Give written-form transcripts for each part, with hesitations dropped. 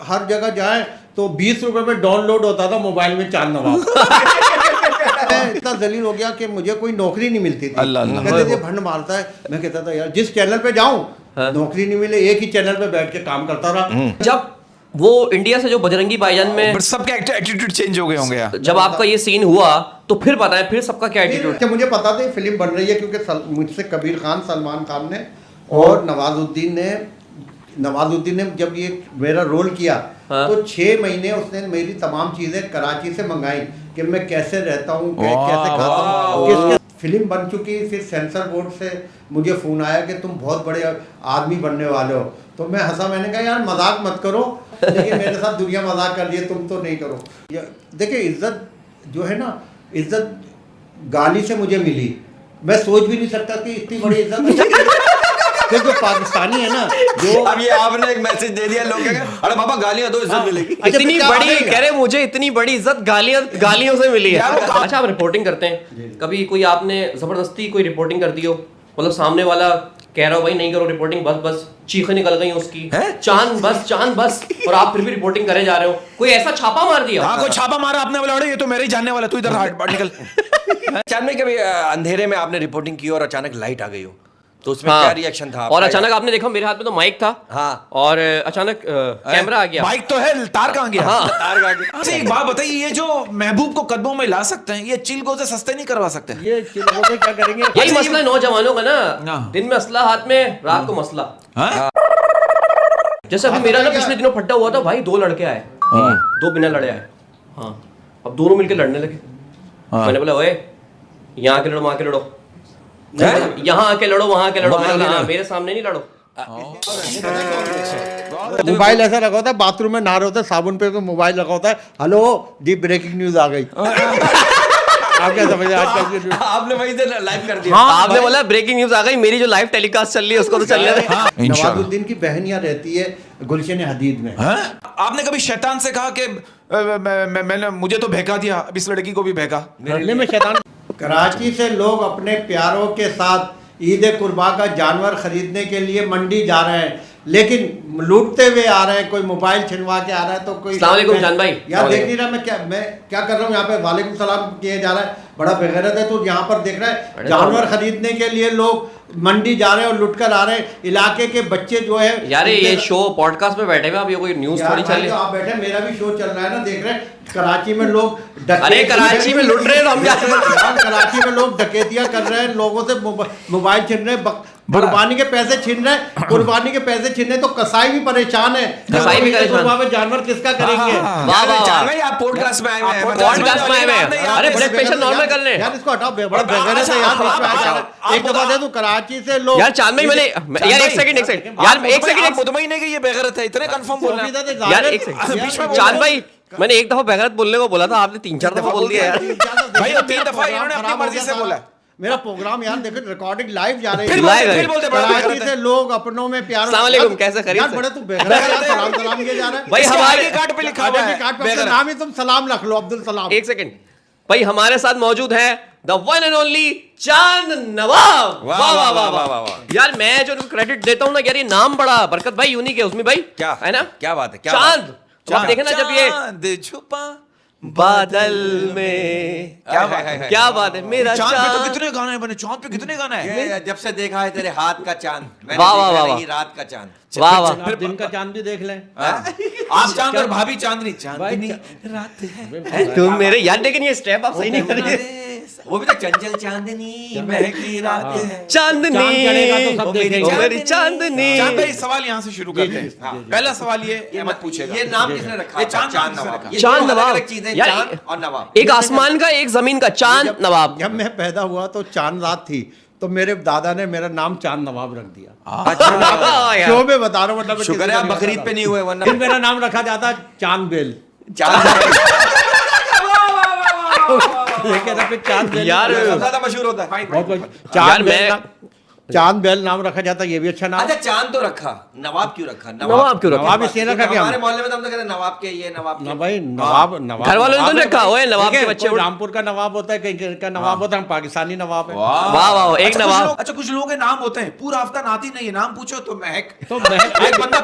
हर जगह जाए तो 20 रुपए में डाउनलोड होता था मोबाइल में चांद नवाब। मैं इतना जलील हो गया कि मुझे कोई नौकरी नहीं मिलती थी। कहते थे भंड मारता है, मैं कहता था यार जिस चैनल पे जाऊं नौकरी नहीं मिले, एक ही चैनल पे बैठ के काम करता रहा। जब वो इंडिया से जो बजरंगी भाईजान में सबके एटीट्यूड चेंज हो गए होंगे यार। जब आपका ये सीन हुआ तो फिर पता है फिर सबका क्या एटीट्यूड। अच्छा मुझे पता था फिल्म बन रही है क्योंकि मुझसे कबीर खान, सलमान खान ने और नवाजुद्दीन ने जब ये मेरा रोल किया तो 6 महीने उसने मेरी तमाम चीजें कराची से मंगाई कि मैं कैसे रहता हूँ, कैसे खाता हूँ। फिल्म बन चुकी, फिर सेंसर बोर्ड से मुझे फ़ोन आया कि तुम बहुत बड़े आदमी बनने वाले हो। तो मैं हंसा, मैंने कहा यार मजाक मत करो, लेकिन मेरे साथ दुनिया मजाक कर रही है, तुम तो नहीं करो। देखिए इज्जत जो है ना, इज्जत गाली से मुझे मिली। मैं सोच भी नहीं सकता कि इतनी बड़ी इज्जत फिर जो पाकिस्तानी है ना, जो अब ये आपने एक मैसेज दे दिया लोग अरे बाबा गालियां दो इज्जत मिलेगी। इतनी बड़ी कह रहे मुझे इतनी बड़ी इज्जत गालियों से मिली है। अच्छा आप रिपोर्टिंग करते हैं, कभी कोई आपने जबरदस्ती कोई रिपोर्टिंग कर दी हो, मतलब सामने वाला कह रहा हो भाई नहीं करो रिपोर्टिंग, बस चीखें निकल गई उसकी, चांद बस, और आप फिर भी रिपोर्टिंग करे जा रहे हो, कोई ऐसा छापा मार दिया? हाँ कोई छापा मारा आपने, बोला अरे ये तो मेरे ही जानने वाला, तू इधर हट निकल। चांद में कभी अंधेरे में आपने रिपोर्टिंग की और अचानक लाइट आ गई हो तो उसमें क्या रिएक्शन था? और अचानक आपने देखा मेरे हाथ में तो माइक था, हाँ, और अचानक कैमरा आ गया। माइक तो है, तार कहाँ गया? हाँ तार कहाँ गया? अच्छा एक बात बताइए, ये जो महबूब को कदमों में ला सकते हैं, ये चिलगो से सस्ते नहीं करवा सकते? ये चिल्कों से क्या करेंगे? यही मसला है नौजवानों का ना, दिन में असला हाथ में, रात को मसला। जैसे अभी मेरा ना पिछले दिनों फट्टा हुआ था भाई, 2 लड़के आए, 2 बिना लड़े आए। हाँ अब दोनों मिलकर लड़ने लगे। मैंने बोला ओए यहाँ आके लड़ो, वहां के लड़ो, यहाँ आके लड़ो, वहां के लड़ो। मैंने बोला मेरे सामने नहीं लड़ो। मोबाइल ऐसा रखा होता है, बाथरूम में नहा रहे होते हैं, साबुन पे तो मोबाइल रखा होता है, हेलो जी ब्रेकिंग न्यूज आ गई। आप क्या समझे आजकल? आपने वही से लाइव कर दिया। हाँ, आपने बोला ब्रेकिंग न्यूज आ गई, मेरी जो लाइव टेलीकास्ट चल रही है उसको तो चल रहा है। नवाजुद्दीन की बहन यहाँ रहती है गुलशन हदीद में। आपने कभी शैतान से कहा कि मैंने मुझे तो बहका दिया, अब इस लड़की को भी बहका? में शैतान। कराची से लोग अपने प्यारों के साथ ईद कुर्बा का जानवर खरीदने के लिए मंडी जा रहे हैं, लेकिन लूटते हुए आ रहे हैं। कोई मोबाइल छिनवा के आ रहा है तो कोई। अस्सलाम वालेकुम जान भाई। यार देख नहीं रहा मैं क्या कर रहा हूँ यहाँ पे? वालेकुम सलाम किए जा रहा है, बड़ा बेगैरत है। तो यहाँ पर देख रहा है जानवर खरीदने के लिए लोग मंडी जा रहे हैं और लुट कर आ रहे हैं। इलाके के बच्चे जो है यार ये शो पॉडकास्ट में बैठे हुए, आप ये कोई न्यूज थोड़ी चल रही है। आप बैठे, मेरा भी शो चल रहा है ना, देख रहे हैं कराची में लोग अरे कराची में लुट रहे हैं हम क्या? कराची में लोग डकैतियां कर रहे हैं, लोगों से मोबाइल छीन रहे हैं, कुर्बानी के पैसे छीन रहे हैं, कुर्बानी के पैसे छीनने तो कसाई भी परेशान है। कसाई भी परेशान, जानवर किसका करेंगे? आप पॉडकास्ट में आए हैं, पॉडकास्ट में आए हैं। अरे ब्लड प्रेशर नॉर्मल कर ले यार, इसको हटाओ, बड़ा बेगैरत है यार। एक दफा दे दूं, कराची से लोग यार चांद में मैंने यार एक सेकंड यार एक सेकंड मुतमईन है कि ये बेगैरत है, इतने कंफर्म बोल रहे हैं यार। एक सेकंड चांद भाई, मैंने एक दफा बेगैरत बोलने को बोला था, आपने 3-4 दफा बोल दिया यार। भाई 3 दफा इन्होंने अपनी मर्जी से बोला। मेरा प्रोग्राम यार देखो, रिकॉर्डिंग लाइव जा रही है, फिर बोलते कराची से लोग अपनों में प्यार। अस्सलाम वालेकुम, कैसे खरीद यार बड़े तू बेगैरत है, सलाम किए जा रहा है भाई। हमारे कार्ड पे लिखा हुआ है कार्ड पे नाम ही तुम सलाम रख लो, अब्दुल सलाम। एक सेकंड भाई, हमारे साथ मौजूद है द वन एंड ओनली चांद नवाब। वाह वाह वाह वाह यार, मैं जो क्रेडिट देता हूँ ना यार, ये नाम बड़ा बरकत भाई यूनिक है उसमें भाई, क्या है ना? क्या बात है? चांद, आप देखे ना जब ये चांद छुपा बादल में, क्या बात है मेरा चांद पे तो चांद। कितने गाने बने, चांद पे कितने गाने हैं। जब से देखा है तेरे हाथ का चांद, मैंने वाह, वाह, देखा वाह, नहीं रात का चांद। वाह वाह। फिर दिन का चांद भी देख लें। आप चांद और भाभी चांदनी, चांदनी रात है। तुम मेरे यार, लेकिन ये स्टेप आप सही नहीं कर रहे। वो भी तो चंचल चांदनी महकी रात है, चांदनी तो सब देखेंगे। ओ मेरी चांदनी। चांद भाई सवाल यहाँ से शुरू करते हैं। पहला सवाल ये मत पूछेगा, ये नाम किसने रखा? ये चांद चांद नवाब। नवाब। ये चांद दो नवाब अलग-अलग चीजें, यार, चांद और नवाब। एक आसमान का एक जमीन का, चांद नवाब। जब मैं पैदा हुआ तो चांद रात थी, तो मेरे दादा ने मेरा नाम चांद नवाब रख दिया। यार। क्यों मैं बता रहा हूँ, मतलब शुक्र है आप बकरीद पे नहीं हुए, वरना फिर मेरा नाम रखा जाता चांद बेल। चांद फिर चांद बेल यार ज्यादा मशहूर होता है। यार चांद मैं बेल चांद बैल नाम रखा जाता, ये भी अच्छा नाम। अच्छा चांद तो रखा, नवाब क्यों रखा? नवाब क्यों रखा? नवाब इसलिए रखा कि हमारे मोहल्ले में तो हम तो कहते हैं नवाब के ये नवाब के। ना भाई, नवाब नवाब घर वालों ने तो नवाब है रखा भाई। हुआ है, नवाब के देखिए, बच्चे कोई उड़- रामपुर का नवाब होता है, कहीं का नवाब होता है, हम पाकिस्तानी नवाब है। वाह वाह, एक नवाब। अच्छा कुछ लोगों के नाम होते हैं पूरा हफ्ता नाती नहीं है, नाम पूछो तो महक, तो महक एक बंदा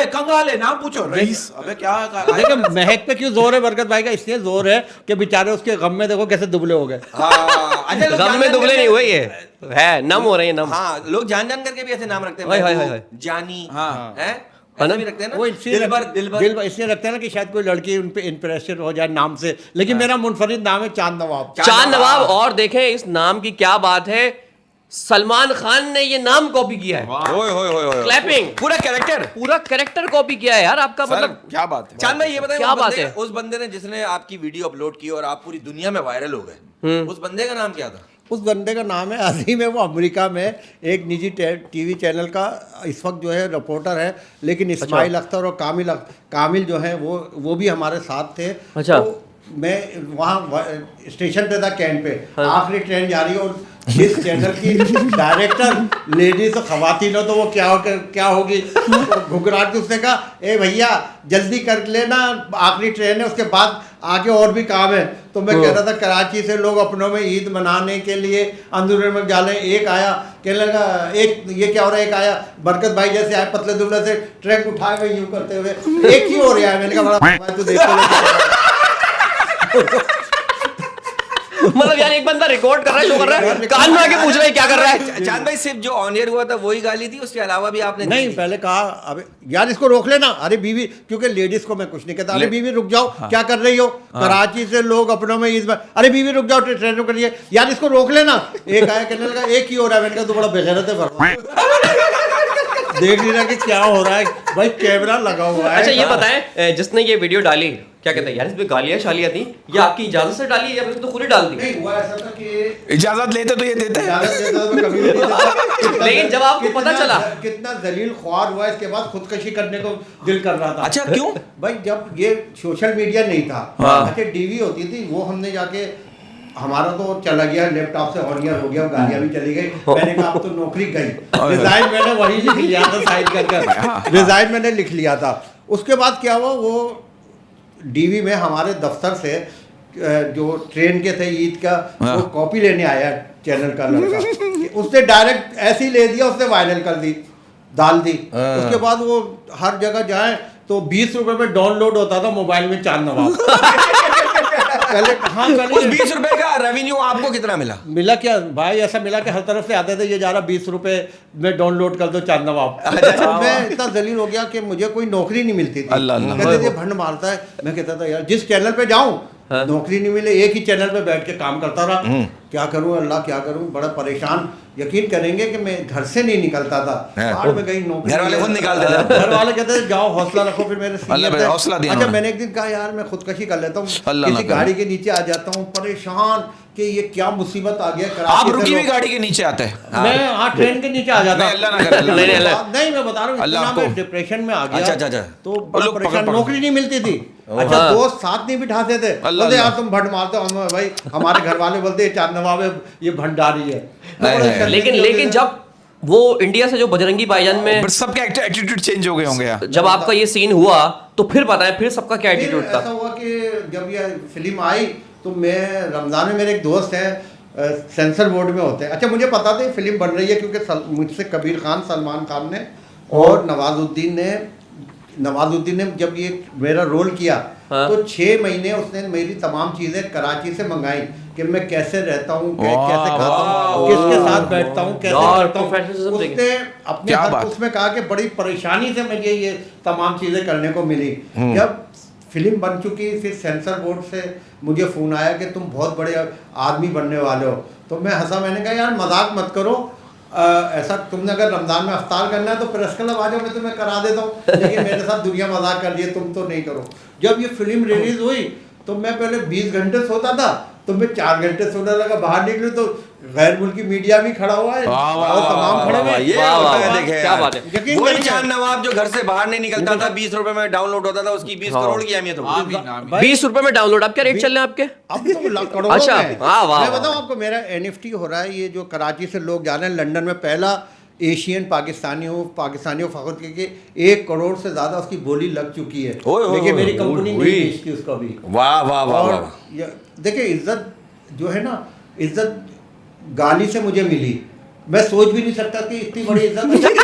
कंगाल है नाम पूछो रईस। अबे क्या देखिए महक पे क्यों जोर है बरकत भाई का? इसलिए जोर है कि बेचारे उसके गम में देखो कैसे दुबले हो गए। अच्छा, लोग गम जान में जान दुबले करके- नहीं हुए, ये है नम हो रहे हैं, नम। हाँ, लोग जान जान करके भी ऐसे नाम रखते हैं, हाय, हाय, महबूब, हाय। जानी, हाँ। हैं? है ना? ऐसे भी रखते हैं ना? वो इसलिए दिलबर। इसलिए रखते हैं ना कि शायद कोई लड़की उन पे इंप्रेशन हो जाए नाम से, लेकिन मेरा मुनफरिद नाम है चांद नवाब। चांद नवाब। और देखें इस नाम की क्या बात है, सलमान खान ने ये नाम कॉपी किया है। ओए होए होए होए। क्लैपिंग। पूरा कैरेक्टर। पूरा कैरेक्टर कॉपी किया है यार आपका, सर मतलब क्या बात है? चांद भाई ये बताइए, क्या उस बात बंदे- है? उस बंदे ने जिसने आपकी वीडियो अपलोड की और आप पूरी दुनिया में वायरल हो गए, उस बंदे का नाम क्या था? उस बंदे का नाम है अजीम है, वो अमेरिका में एक निजी टीवी चैनल का इस वक्त जो है रिपोर्टर है, लेकिन इस्माइल अख्तर और कामिल जो है वो भी हमारे साथ थे। अच्छा। तो मैं वहाँ स्टेशन पे था, कैंट पे, आखिरी ट्रेन जा रही है और जिस चैनल की डायरेक्टर लेडीज और खवातीन हो तो वो क्या होगी, घुघराहट के उसने कहा ए भैया जल्दी कर लेना, आखिरी ट्रेन है, उसके बाद आगे और भी काम है। तो मैं कह रहा था कराची से लोग अपनों में ईद मनाने के लिए अंदरूनी में जा रहे, एक आया कहने लगा एक ये क्या हो रहा है, एक आया बरकत भाई जैसे आए पतले दुबले से ट्रैक उठाए हुए यूं करते हुए, एक ही हो रहा है। मैंने कहा बड़ा तू देखो मतलब यार एक बंदा रिकॉर्ड कर रहा है, जो कर रहा है, कान में आके पूछ रहा है क्या कर रहा है। चांद भाई सिर्फ जो ऑन एयर हुआ था वही गाली थी, उसके अलावा भी आपने नहीं, पहले कहा अबे यार इसको रोक लेना, अरे बीवी, क्योंकि लेडीज को मैं कुछ नहीं कहता, अरे बीवी रुक जाओ, क्या कर रही हो, कराची से लोग अपनों में ईद, अरे बीवी रुक जाओ, ट्रेन रुक रही है, यार इसको रोक लेना। एक आया कहने लगा एक ही हो रहा है। मैंने कहा तू बड़ा बेगैरत है, देख नहीं रहा कि क्या हो रहा है भाई, कैमरा लगा हुआ है। अच्छा ये बताएं, जिसने ये वीडियो डाली, क्या कहते हैं यार, इसमें गालियां शालियां थी, या आपकी इजाजत से डाली या फिर तो खुद ही डाल दी? नहीं हुआ ऐसा था कि इजाजत लेते तो ये देते हैं। इजाजत देता तो मैं कभी नहीं देता। लेकिन जब आपको पता चला, कितना जलील ख्वार हुआ, इसके बाद खुदकशी करने को दिल कर रहा था। अच्छा क्यों? भाई जब ये सोशल मीडिया नहीं था, अच्छा टीवी होती थी, वो हमने जाके, हमारा तो चला गया लैपटॉप से ऑनियर हो गया, गालियां भी चली गई। मैंने कहा अब तो नौकरी गई, रिजाइन मैंने वही लिख लिया था, साइन कर रिजाइन मैंने लिख लिया था। उसके बाद क्या हुआ, वो डीवी में हमारे दफ्तर से जो ट्रेन के थे ईद का, वो कॉपी लेने आया चैनल का लड़का, उसने डायरेक्ट ऐसे ही ले दिया, उसने वायरल कर दी, डाल दी। उसके बाद वो हर जगह जाए तो 20 रुपए में डाउनलोड होता था मोबाइल में चांद नवाब। पहले हाँ उस 20 रुपए का रेवेन्यू आपको कितना मिला? मिला क्या भाई, ऐसा मिला कि हर तरफ से आते थे ये जा रहा 20 रुपए में डाउनलोड कर दो चांद नवाब। मैं इतना जलील हो गया कि मुझे कोई नौकरी नहीं मिलती थी। अल्लाह अल्लाह। कहते थे भंड मारता है, मैं कहता था यार जिस चैनल पे जाऊं नौकरी नहीं मिले, एक ही चैनल पे बैठ के काम करता रहा, क्या करूं अल्लाह क्या करूं, बड़ा परेशान। यकीन करेंगे कि मैं घर से नहीं निकलता था, बाहर में गई नौकरी, घर वाले खुद निकाल देते थे। घर वाले कहते थे जाओ हौसला रखो, फिर मेरे अल्लाह भाई, हौसला दिया अच्छा उन्होंने। मैंने एक दिन कहा यार मैं खुदकशी कर लेता हूँ, अल्लाह ना किसी करे। गाड़ी के नीचे आ जाता हूँ, परेशान कि ये क्या मुसीबत आ गया। आप कराची से रुकी हुई लोग- गाड़ी के नीचे आते हैं। मैं हाँ ट्रेन के नीचे आ जाता। नहीं, अल्लाह ना करे, अल्लाह ना करे। नहीं मैं बता रहा हूँ, अल्लाह इतना आपको- मैं डिप्रेशन में आ गया। अच्छा, अच्छा, अच्छा। तो बड़ा लोग परेशान, पकड़- नौकरी नहीं मिलती थी। अच्छा दोस्त साथ नहीं बिठाते थे, अल्लाह बोलते यार अल्लाह। तुम भंड मारते हो, हम भाई हमारे घर वाले बोलते ये चांद नवाब है, ये भंडारी है। तो बड़ा शर्मिंदगी लेकिन होते लेकिन थे। जब वो इंडिया से जो बजरंगी भाईजान में बट सबके एटीट्यूड चेंज हो गए होंगे यार। जब आपका ये सीन हुआ तो फिर बताएं, फिर सबका क्या फिर एटीट्यूड ऐसा था? हुआ कि जब ये फिल्म आई तो मैं रमजान में, मेरे एक दोस्त है सेंसर बोर्ड में होते हैं। अच्छा मुझे पता था ये फिल्म बन रही है क्योंकि मुझसे कबीर खान, सलमान खान ने और नवाजुद्दीन ने जब ये मेरा रोल किया तो 6 महीने उसने मेरी तमाम चीज़ें कराची से मंगाई कि मैं कैसे रहता हूँ, कैसे खाता हूँ, किसके साथ बैठता हूँ, कैसे यार, करता हूँ। professionalism देखें। उसने अपने क्या हद बात। उसमें कहा कि बड़ी परेशानी से मुझे ये तमाम चीज़ें करने को मिली। जब फिल्म बन चुकी फिर सेंसर बोर्ड से मुझे फ़ोन आया कि तुम बहुत बड़े आदमी बनने वाले हो। तो मैं हंसा, मैंने कहा यार मजाक मत करो, ऐसा तुमने अगर रमज़ान में अफ्तार करना है तो प्रेस क्लब आ जाओ, मैं तुम्हें करा देता हूँ, लेकिन मेरे साथ दुनिया मजाक कर रही है, तुम तो नहीं करो। जब ये फिल्म रिलीज़ हुई तो मैं पहले 20 घंटे सोता था, तो मैं 4 घंटे सोने लगा, बाहर निकलूं तो गैर मुल्की मीडिया भी खड़ा हुआ है और तमाम खड़े हुए हैं। ये वाह, होता वाह, है, वाह, देखे क्या यार। बात है। यकीन वही करिए। चांद नवाब जो घर से बाहर नहीं निकलता था, 20 रुपए में डाउनलोड होता था, उसकी 20 करोड़ की अहमियत होगी। 20 रुपए में डाउनलोड, अब क्या रेट चल रहे हैं आपके? अब तो करोड़ों अच्छा, में है। वाह, वाह, मैं वाह। बताऊं आपको, मेरा NFT हो रहा है, ये जो कराची से लोग जा रहे हैं, लंदन में पहला एशियन पाकिस्तानियों फखर के 1 करोड़ से ज्यादा उसकी बोली लग चुकी है, ओए, ओए, लेकिन मेरी ओए, कंपनी ओए, नहीं बेचती उसको अभी। वाह वाह वाह और वाह। देखिए, इज्जत जो है ना, इज्जत गाली से मुझे मिली। मैं सोच भी नहीं सकता कि इतनी बड़ी इज्जत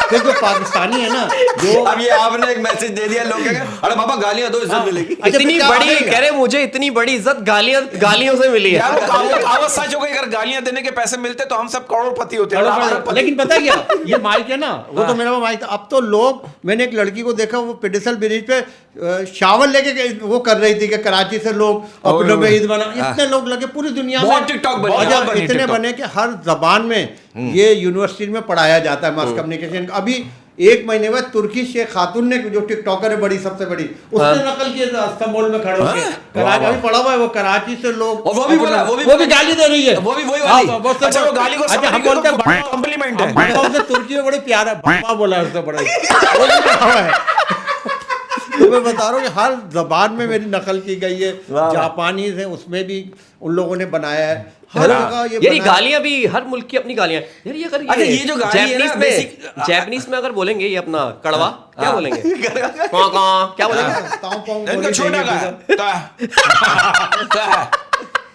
फिर जो पाकिस्तानी है ना, जो अब ये आपने एक मैसेज दे दिया, लोग कहेंगे अरे बाबा गालियां दो, इज्जत मिलेगी। अच्छा, इतनी फिर क्या बड़ी, बनेगा? कह रहे मुझे इतनी बड़ी इज्जत गालियों से मिली है। यार वो कहावत सच हो गई, अगर गालियां देने के पैसे मिलते तो हम सब करोड़पति होते हैं। लेकिन पता क्या, ये माइक है ना, वो तो मेरा माइक था। अब तो लोग, मैंने एक लड़की को देखा, वो पेडिसल ब्रिज पे शावल लेके वो कर रही थी कि कराची से लोग अपनों में ईद मना, इतने लोग लगे पूरी दुनिया में। बहुत टिकटॉक बने, अच्छा, बहुत बनी इतने टिकटॉक। बने कि हर जबान में ये यूनिवर्सिटी में पढ़ाया जाता है मास कम्युनिकेशन। अभी 1 महीने बाद तुर्की शेख खातून ने, जो टिकटॉकर है बड़ी, सबसे बड़ी, उसने नकल की इस्तांबुल में खड़े होकर कराची, अभी पड़ा हुआ है वो, कराची से लोग, और वो भी बोला, वो भी गाली दे रही है, वो भी वही वाली। हाँ, वो सब- अच्छा, वो गाली को अच्छा, हम बोलते हैं कॉम्प्लीमेंट है। हम उसने तुर्की में बड़े प्यारा बाबा बोला उसने, बड़ा वो भी पढ़ा हुआ है। तो मैं बता रहा हूँ कि हर जबान में मेरी नकल की गई है। जापानीज है, उसमें भी उन लोगों ने बनाया है, हर जगह ये यार ये बनाया। गालियां भी हर मुल्क की अपनी गालियां हैं। यार ये अगर अच्छा, ये जो गाली है ना, जैपनीज में अगर बोलेंगे ये अपना कड़वा, क्या बोलेंगे? क्या बोलेंगे? ताऊ पाऊ इनका बोली छोटा देंगे का तो।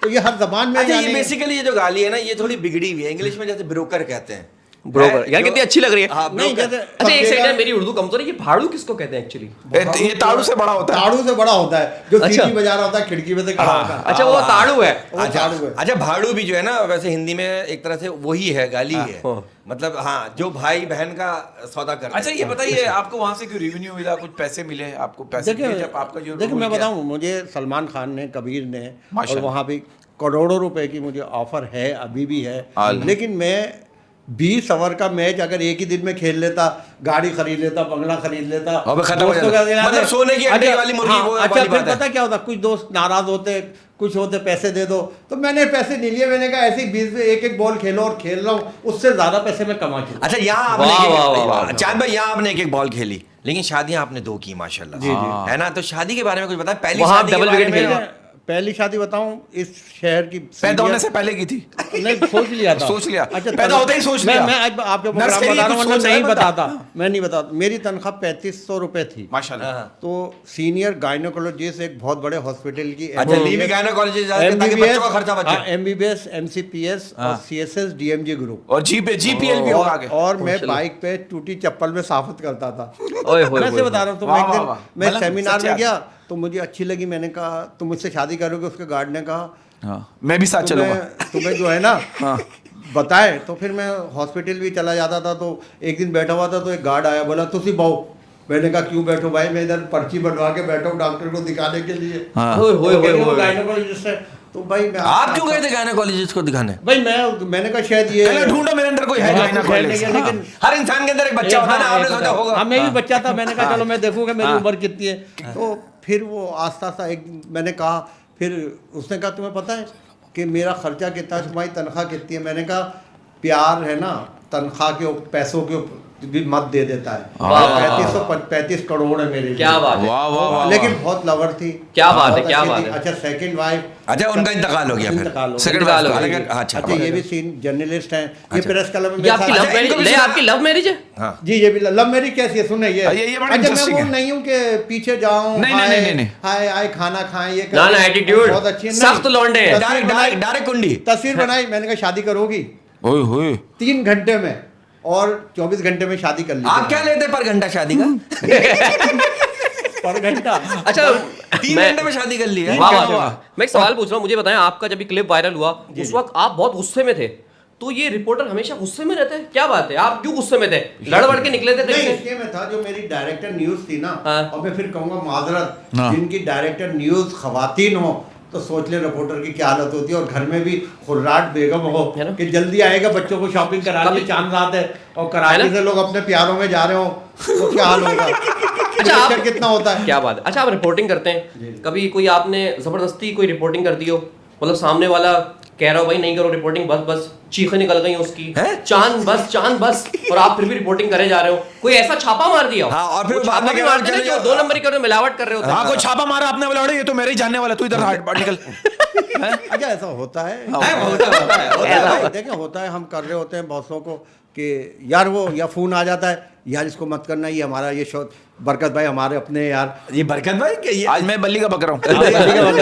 तो ये हर जबान में अच्छा, ये यानी- बेसिकली ये जो गाली है ना, ये थोड़ी बिगड़ी हुई है। इंग्लिश में जैसे ब्रोकर कहते हैं, ब्रोकर, यार जो- कितनी अच्छी लग रही है। हाँ, नहीं, broker। जैसे अच्छा एक सेकंड, पक्के मेरी उर्दू कमजोर है, ये भाड़ू किसको कहते हैं एक्चुअली? ये ताड़ू से बड़ा होता है। ताड़ू से बड़ा होता है, जो अच्छा। सीटी बजा रहा होता है, खिड़की में से खड़ा होता है। अच्छा वो ताड़ू है। वो ताड़ू है। अच्छा, भाड़ू भी जो है ना, वैसे हिंदी में एक तरह से वही है, गाली है। हाँ। मतलब हाँ, जो भाई बहन का सौदा करते हैं। अच्छा ये बताइए, आपको वहां से कोई रेवेन्यू मिला, कुछ पैसे मिले आपको? पैसे देखिए, दिए जब आपका जो देखिए रोल मैं किया? बताऊं, मुझे सलमान खान ने, कबीर ने, और माशाल्लाह। वहाँ भी करोड़ों रुपए की मुझे ऑफर है, अभी भी है। हाल। लेकिन मैं 20 ओवर का मैच अगर एक ही दिन में खेल लेता, गाड़ी खरीद लेता, बंगला खरीद लेता, अब खत्म हो दोस्तों जाता। का याद है? मतलब सोने की अंडे वाली मुर्गी, हाँ, वो अच्छा, वाली फिर बात है। पता क्या होता, कुछ दोस्त नाराज होते, कुछ होते पैसे दे दो, तो मैंने पैसे नहीं लिए। मैंने कहा ऐसे ही 20 में एक बॉल खेलो और खेल रहा हूँ, उससे ज्यादा पैसे मैं कमा चुका। अच्छा, यहाँ वाह, वाह, वाह, आपने वाह। चांद भाई, यहाँ आपने एक बॉल खेली, लेकिन शादियां आपने 2 की माशाल्लाह। जी, जी। है ना? तो शादी के बारे में कुछ बताएं। पहली वहाँ शादी के double बारे wicket में। खेला। पहली शादी बताऊं, इस शहर की पैदा होने से पहले की थी? नहीं, सोच लिया था। सोच लिया। अच्छा, पैदा होते ही सोच लिया। मैं आज आपको नर्स प्रोग्राम के लिए बता रहा कुछ हूं, वरना सोच रहा नहीं है बंदा। बताता, मैं नहीं बताता। मेरी तनख्वाह 3500 रुपए थी। माशाल्लाह। तो सीनियर गायनोकोलॉजिस्ट एक बहुत बड़े हॉस्पिटल की अच्छा, लीव गायनोकोलॉजिस्ट ताकि बच्चों का खर्चा बचे। MBBS, MCPS और CSS DMG ग्रुप। और GPL भी होगा आगे। और मैं बाइक पे टूटी चप्पल में साफत करता था। ओए होए मैं से बता रहा हूँ। तो वाह, मैं एक वाह, दिन वाह। मैं मतलब सेमिनार सच्चे में गया, तो मुझे अच्छी लगी। मैंने कहा तुम मुझसे शादी करोगे? उसके गार्ड ने कहा हाँ, मैं भी साथ चलूंगा। तुम्हें जो है ना हाँ। बताए। तो फिर मैं हॉस्पिटल भी चला जाता था। तो एक दिन बैठा हुआ था, तो एक गार्ड आया, बोला तुसी बहु। मैंने कहा क्यों बैठो भाई, मैं इधर पर्ची बनवा के बैठा हूँ डॉक्टर को दिखाने के लिए। हाँ। ओए होए होए वो होए। गायनोकोलॉजिस्ट है। तो भाई मैं आप क्यों गए थे गायनोकोलॉजिस्ट को दिखाने? भाई मैंने कहा शायद ये पहले ढूंढो मेरे अंदर कोई है हाँ, गायनोकोलॉजिस्ट। खैर नहीं है, लेकिन हर इंसान के अंदर एक बच्चा होता है ना, आपने सोचा होगा। हाँ, मैं भी बच्चा था। मैंने कहा चलो मैं देखूंगा मेरी उम्र कितनी है। तो फिर वो आस्ता आस्ता एक मैंने कहा, फिर उसने कहा तुम्हें पता है कि मेरा खर्चा कितना है, तुम्हारी तनख्वाह कितनी है? मैंने कहा प्यार है ना, तनख्वाह के पैसों के भी मत दे देता है। 35 करोड़ है मेरे लिए। क्या बात है। वाह वाह वाह। लेकिन बहुत लवर थी। क्या बात है, बहुत क्या अच्छी बात थी। है। अच्छा, सेकंड वाइफ। अच्छा, उनका इंतकाल हो गया फिर। इंतकाल हो Second गया। wife हो का। गया। अच्छा, अच्छा, ये भी सीन जर्नलिस्ट हैं, ये प्रेस क्लब में ये आपकी मेरे लव साथ- मैरिज? इनको भी नहीं, सुना- आपकी लव मैरिज है? हाँ। जी, ये भी लव मैरिज कैसी है? सुने ये ये बड़ा अच्छा, मैं interesting वो है। नहीं हूँ कि पीछे जाऊँ, नहीं, नहीं, नहीं, नहीं। हाय हाय खाना खाएं, ये ना, करें। ना, attitude। बहुत अच्छी है। सख्त नहीं, लौंडे हैं। तस्वीर बनाई, डायरेक्ट कुंडी। तस्वीर बनाई। मैंने कहा शादी करोगी? ओए होए। 3 घंटे में, और 24 घंटे में शादी कर ली। आप क्या लेते पर घंटा शादी का? पर घंटा? अच्छा 3 मैं- घंटे में शादी कर ली है? वाह वाह वाह। मैं एक सवाल पूछ रहा हूँ, मुझे बताएं, आपका जब ये क्लिप वायरल हुआ उस वक्त आप बहुत गुस्से में थे, तो ये रिपोर्टर हमेशा गुस्से में रहते हैं, क्या बात है? आप क्यों गुस्से में थे? लड़बड़ के निकले थे नहीं, कहीं से? इसलिए मैं था, जो मेरी डायरेक्टर न्यूज थी ना, हाँ। और मैं फिर कहूंगा माजरत, हाँ। जिनकी डायरेक्टर न्यूज खवातीन हो, तो सोच ले रिपोर्टर की क्या हालत होती है। और घर में भी खुर्राट बेगम हो है ना? कि जल्दी आएगा, बच्चों को शॉपिंग करा ली, कभी- चांद रात है, और है कराची ना? से लोग अपने प्यारों में जा रहे हो, तो क्या हाल होगा? अच्छा, आप- प्रेशर कितना होता है? क्या बात है। अच्छा, आप रिपोर्टिंग करते हैं, कभी कोई आपने जबरदस्ती कोई रिपोर्टिंग कर दी हो, मतलब सामने वाला कह रहा हो भाई नहीं करो रिपोर्टिंग, बस बस चीखें निकल गई उसकी, चांद बस, और आप फिर भी रिपोर्टिंग करे जा रहे हो। कोई ऐसा छापा मार दिया हो? हाँ, और फिर वो बाद में छापा भी क्या मारते हैं ना, जो 2 नंबर कर रहे हो, मिलावट कर रहे होते हाँ हैं। कोई छापा मारा आपने बोला ये तो मेरे ही जानने वाला, तू इधर हट निकल। अच्छा ऐसा होता है, देखें होता है, हम कर रहे होते हैं बॉसों को कि यार वो या फोन आ जाता है यार इसको मत करना, ये हमारा ये शो बरकत भाई हमारे अपने यार, ये बरकत भाई क्या ये आज मैं बल्ली का बक रहा हूँ।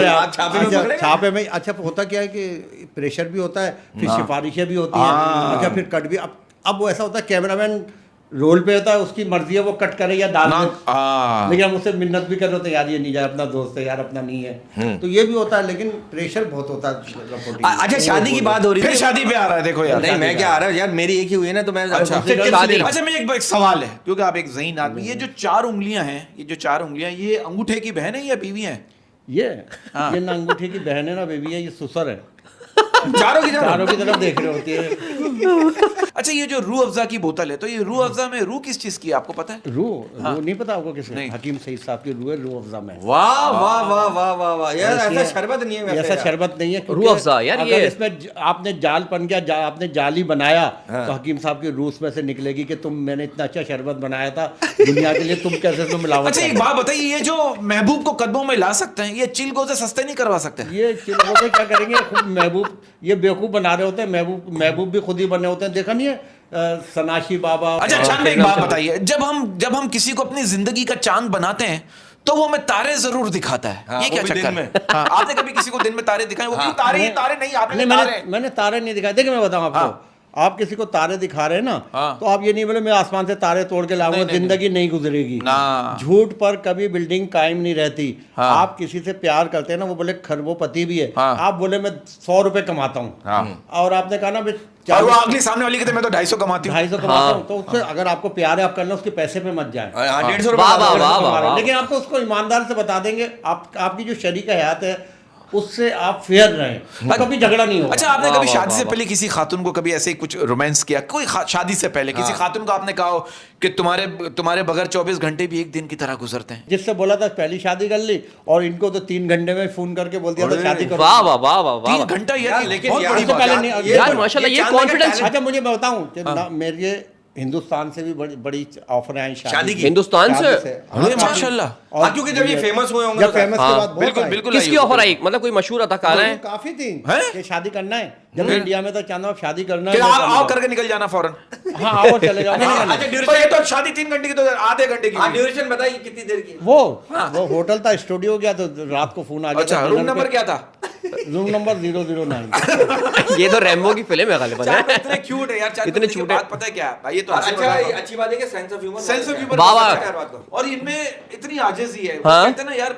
आप छापे में अच्छा, पकड़े? छापे में अच्छा होता क्या है कि प्रेशर भी होता है, फिर सिफारिशें भी होती हैं, अच्छा फिर कट भी। अब वो ऐसा होता है कैमरामैन रोल पे होता है, उसकी मर्जी है वो कट करे या डाल दे, लेकिन हम उससे मिन्नत भी कर रहे होते हैं यार ये नहीं जाए, अपना दोस्त है यार, अपना नहीं है, तो ये भी होता है, लेकिन प्रेशर बहुत होता है रिपोर्टिंग में। अच्छा शादी की बात हो रही फिर थी, शादी पे आ रहा है, देखो यार। नहीं मैं क्या आ रहा है यार, मेरी एक ही हुई है ना, तो मैं अच्छा उससे tips ले रहा हूं। अच्छा मैं एक सवाल है, क्योंकि आप एक ज़हीन आदमी, ये जो 4 उंगलियां हैं, ये अंगूठे की बहन है या बीवी है? ये ना अंगूठी की बहन है ना बेबी है, ये सुसर है, चारों की चारों की तरफ देख रहे होती है। अच्छा ये जो रूह अफ़ज़ा की बोतल है, तो ये रूह अफ़ज़ा में रूह किस चीज़ की है, आपको पता है? रूह नहीं पता आपको किसने? नहीं। हकीम सईद साहब की रूह है, रूह अफ़ज़ा में। वाह वाह वाह वाह वाह वाह यार, ऐसा शरबत नहीं है वैसे ऐसा यार। शरबत नहीं है, क्योंकि रूह अफ़ज़ा यार, अगर ये इसमें आपने जाल बन गया, आपने जाली बनाया, तो हकीम साहब की रूह में से निकलेगी कि मैंने इतना अच्छा शरबत बनाया था दुनिया के लिए, तुम कैसे इसमें मिलावट अच्छा कर एक रहे हो? बात बताइए, ये जो महबूब को कदमों में ला सकते हैं, ये चिलगो से सस्ते नहीं करवा सकते? ये चिल्लों से क्या करेंगे, खुद महबूब ये बेवकूफ़ बना रहे होते हैं, महबूब भी खुद ही बने होते हैं, देखा नहीं है सनाशी बाबा। अच्छा चांद एक बात बताइए, जब हम किसी को अपनी जिंदगी का चांद बनाते हैं तो वो हमें तारे जरूर दिखाता है, हाँ, ये वो क्या भी चक्कर दिन में। है? हाँ, आपने कभी किसी को दिन में तारे दिखाए? वो भी तारे ही तारे नहीं, आपने नहीं, तारे मैंने तारे नहीं दिखाए। देखिए मैं बताऊं आपको, आप किसी को तारे दिखा रहे हैं ना, तो आप ये नहीं बोले मैं आसमान से तारे तोड़ के लाऊंगा, जिंदगी नहीं गुजरेगी। झूठ पर कभी बिल्डिंग कायम नहीं रहती। आप किसी से प्यार करते हैं ना, वो बोले खरबोपति भी है, आप बोले मैं 100 रुपए कमाता हूँ, और आपने कहा ना और वो अगली सामने वाली कहते मैं तो 250 कमाती हूँ। 250 कमाता हूँ, तो उससे अगर आपको प्यार है आप कर लो, उसके पैसे पे मत जाए। 150 वाह वाह रुपए वाह वाह। लेकिन आपको उसको ईमानदार से बता देंगे, आपकी जो शरीक हयात है उससे आप फेयर रहें, कभी झगड़ा नहीं होगा। अच्छा आपने वाह, कभी वाह, शादी वाह, से वाह। पहले किसी खातून को कभी ऐसे ही कुछ रोमांस किया? कोई शादी से पहले किसी खातून को आपने कहा हो कि तुम्हारे बगैर 24 घंटे भी एक दिन की तरह गुजरते हैं? जिससे बोला था पहली शादी कर ली, और इनको तो 3 घंटे में फोन करके बोल दिया था शादी करो। वाह वाह वाह वाह वाह 3 घंटा यार, ये लेकिन बहुत यार, बड़ी इससे बात पहले है। नहीं, यार माशाल्लाह, ये कॉन्फिडेंस। अच्छा मुझे मैं बताऊं कि मेरे हिंदुस्तान से भी बड़ी ऑफर आई शादी की? हिंदुस्तान से? अरे माशाल्लाह। हाँ, क्योंकि जब ये फेमस हुए होंगे जब तो फेमस के बाद बहुत बिल्कुल आए। बिल्कुल किसकी ऑफर आई? मतलब कोई मशहूर अदाकार है? काफी थी हैं? कि शादी करना है, जब इंडिया में तो चाहता हूँ शादी करना कि है, आप आओ करके निकल जाना फौरन। हाँ आओ चले जाओ। नहीं, नहीं, अच्छा पर ये तो शादी 3 घंटे की तो आधे घंटे की हाँ हुई। ड्यूरेशन बताइए कितनी देर की? वो होटल था, स्टूडियो गया तो रात को फोन आ गया। अच्छा रूम नंबर क्या था? Room number 009। ये तो रैम्बो की फिल्म है गालिबा। चार इतने क्यूट है यार, चार इतने इतने cute बात है। पता है क्या है? ये तो अच्छा हंसी मजाक है। अच्छी बात है कि sense of humour sense of humour वाह, वाह। बात को। और इनमें इतनी आजिज़ी है, वो हाँ? कहते हैं ना यार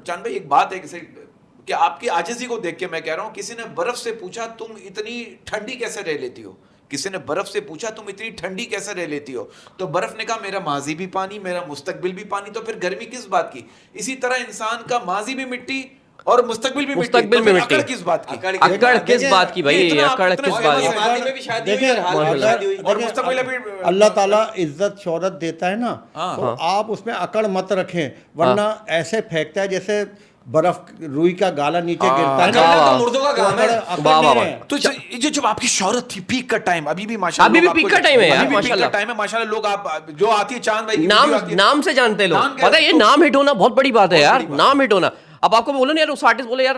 चांद भाई, एक बात है कि आपकी आजिज़ी को देख के मैं कह रहा हूँ, किसी ने बर्फ से पूछा तुम इतनी ठंडी कैसे रह लेती हो, किसी ने बर्फ से पूछा तुम इतनी ठंडी कैसे रह लेती हो, तो बर्फ ने कहा मेरा माजी भी पानी, मेरा मुस्तकबिल भी पानी, तो फिर गर्मी किस बात की? इसी तरह इंसान का माजी भी मिट्टी और मुस्तकबिल भी मिट्टी, मुस्तकबिल तो भी फिर मिट्टी। अकड़ किस बात की? अकड़ किस बात की भाई? इतना- अकड़ इतना किस famous बात है। की? माजी में भी शादी हुई देखिए, और हाल में शादी हुई। और मुस्तकबिल अभी अल्लाह ताला इज्जत शोहरत देता है ना, तो आप उसमें अकड़ मत रखें, वरना ऐसे फेंकता है जैसे बर्फ रुई का गाला नीचे गिरता है अकड़ ना, तो मुर्दों का तो काम है। अकड़ वाह, नहीं वाह, है। तो ये जब आपकी शौहरत थी, पीक का टाइम, अभी भी माशाल्लाह अभी भी लोग पीक आपको- का टाइम है यार, अभी भी पीक का माशाल्लाह। टाइम है माशाल्लाह। लोग आप जो आती है चांद भाई की नाम वीडियो आती है। नाम से जानते हैं नाम लोग, क्या? पता है ये तो- नाम हिट होना बहुत बड़ी बात है यार, बड़ी बात नाम हिट होना। अब आपको बोलो ना यार, उस आर्टिस्ट बोले यार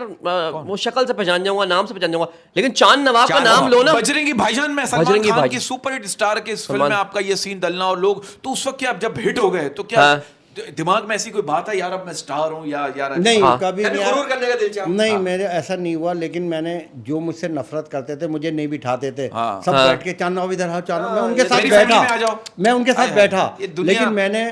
वो शक्ल से पहचान जाऊंगा, नाम से पहचान जाऊंगा, लेकिन चांद नवाब का नाम लो ना। बजरंगी भाईजान में सलमान बजरंगी खान भाईजान। की सुपर हिट स्टार के इस फिल्म सलमान- में आपका ये सीन डलना, और लोग तो उस वक्त क्या जब हिट हो गए तो क्या हाँ। दिमाग में ऐसी कोई बात है यार अब मैं स्टार हूँ या यार नहीं हाँ। कभी कभी नहीं गुरूर करने का दिल चाहा? नहीं मेरे ऐसा नहीं हुआ, लेकिन मैंने जो मुझसे नफरत करते थे मुझे नहीं बिठाते थे, हाँ। सब हाँ। बैठ के चांद इधर आओ चांद, मैं उनके ये साथ मेरी फैमिली में आ बैठा, जाओ। मैं उनके साथ हाय, बैठा, ये दुनिया- लेकिन मैंने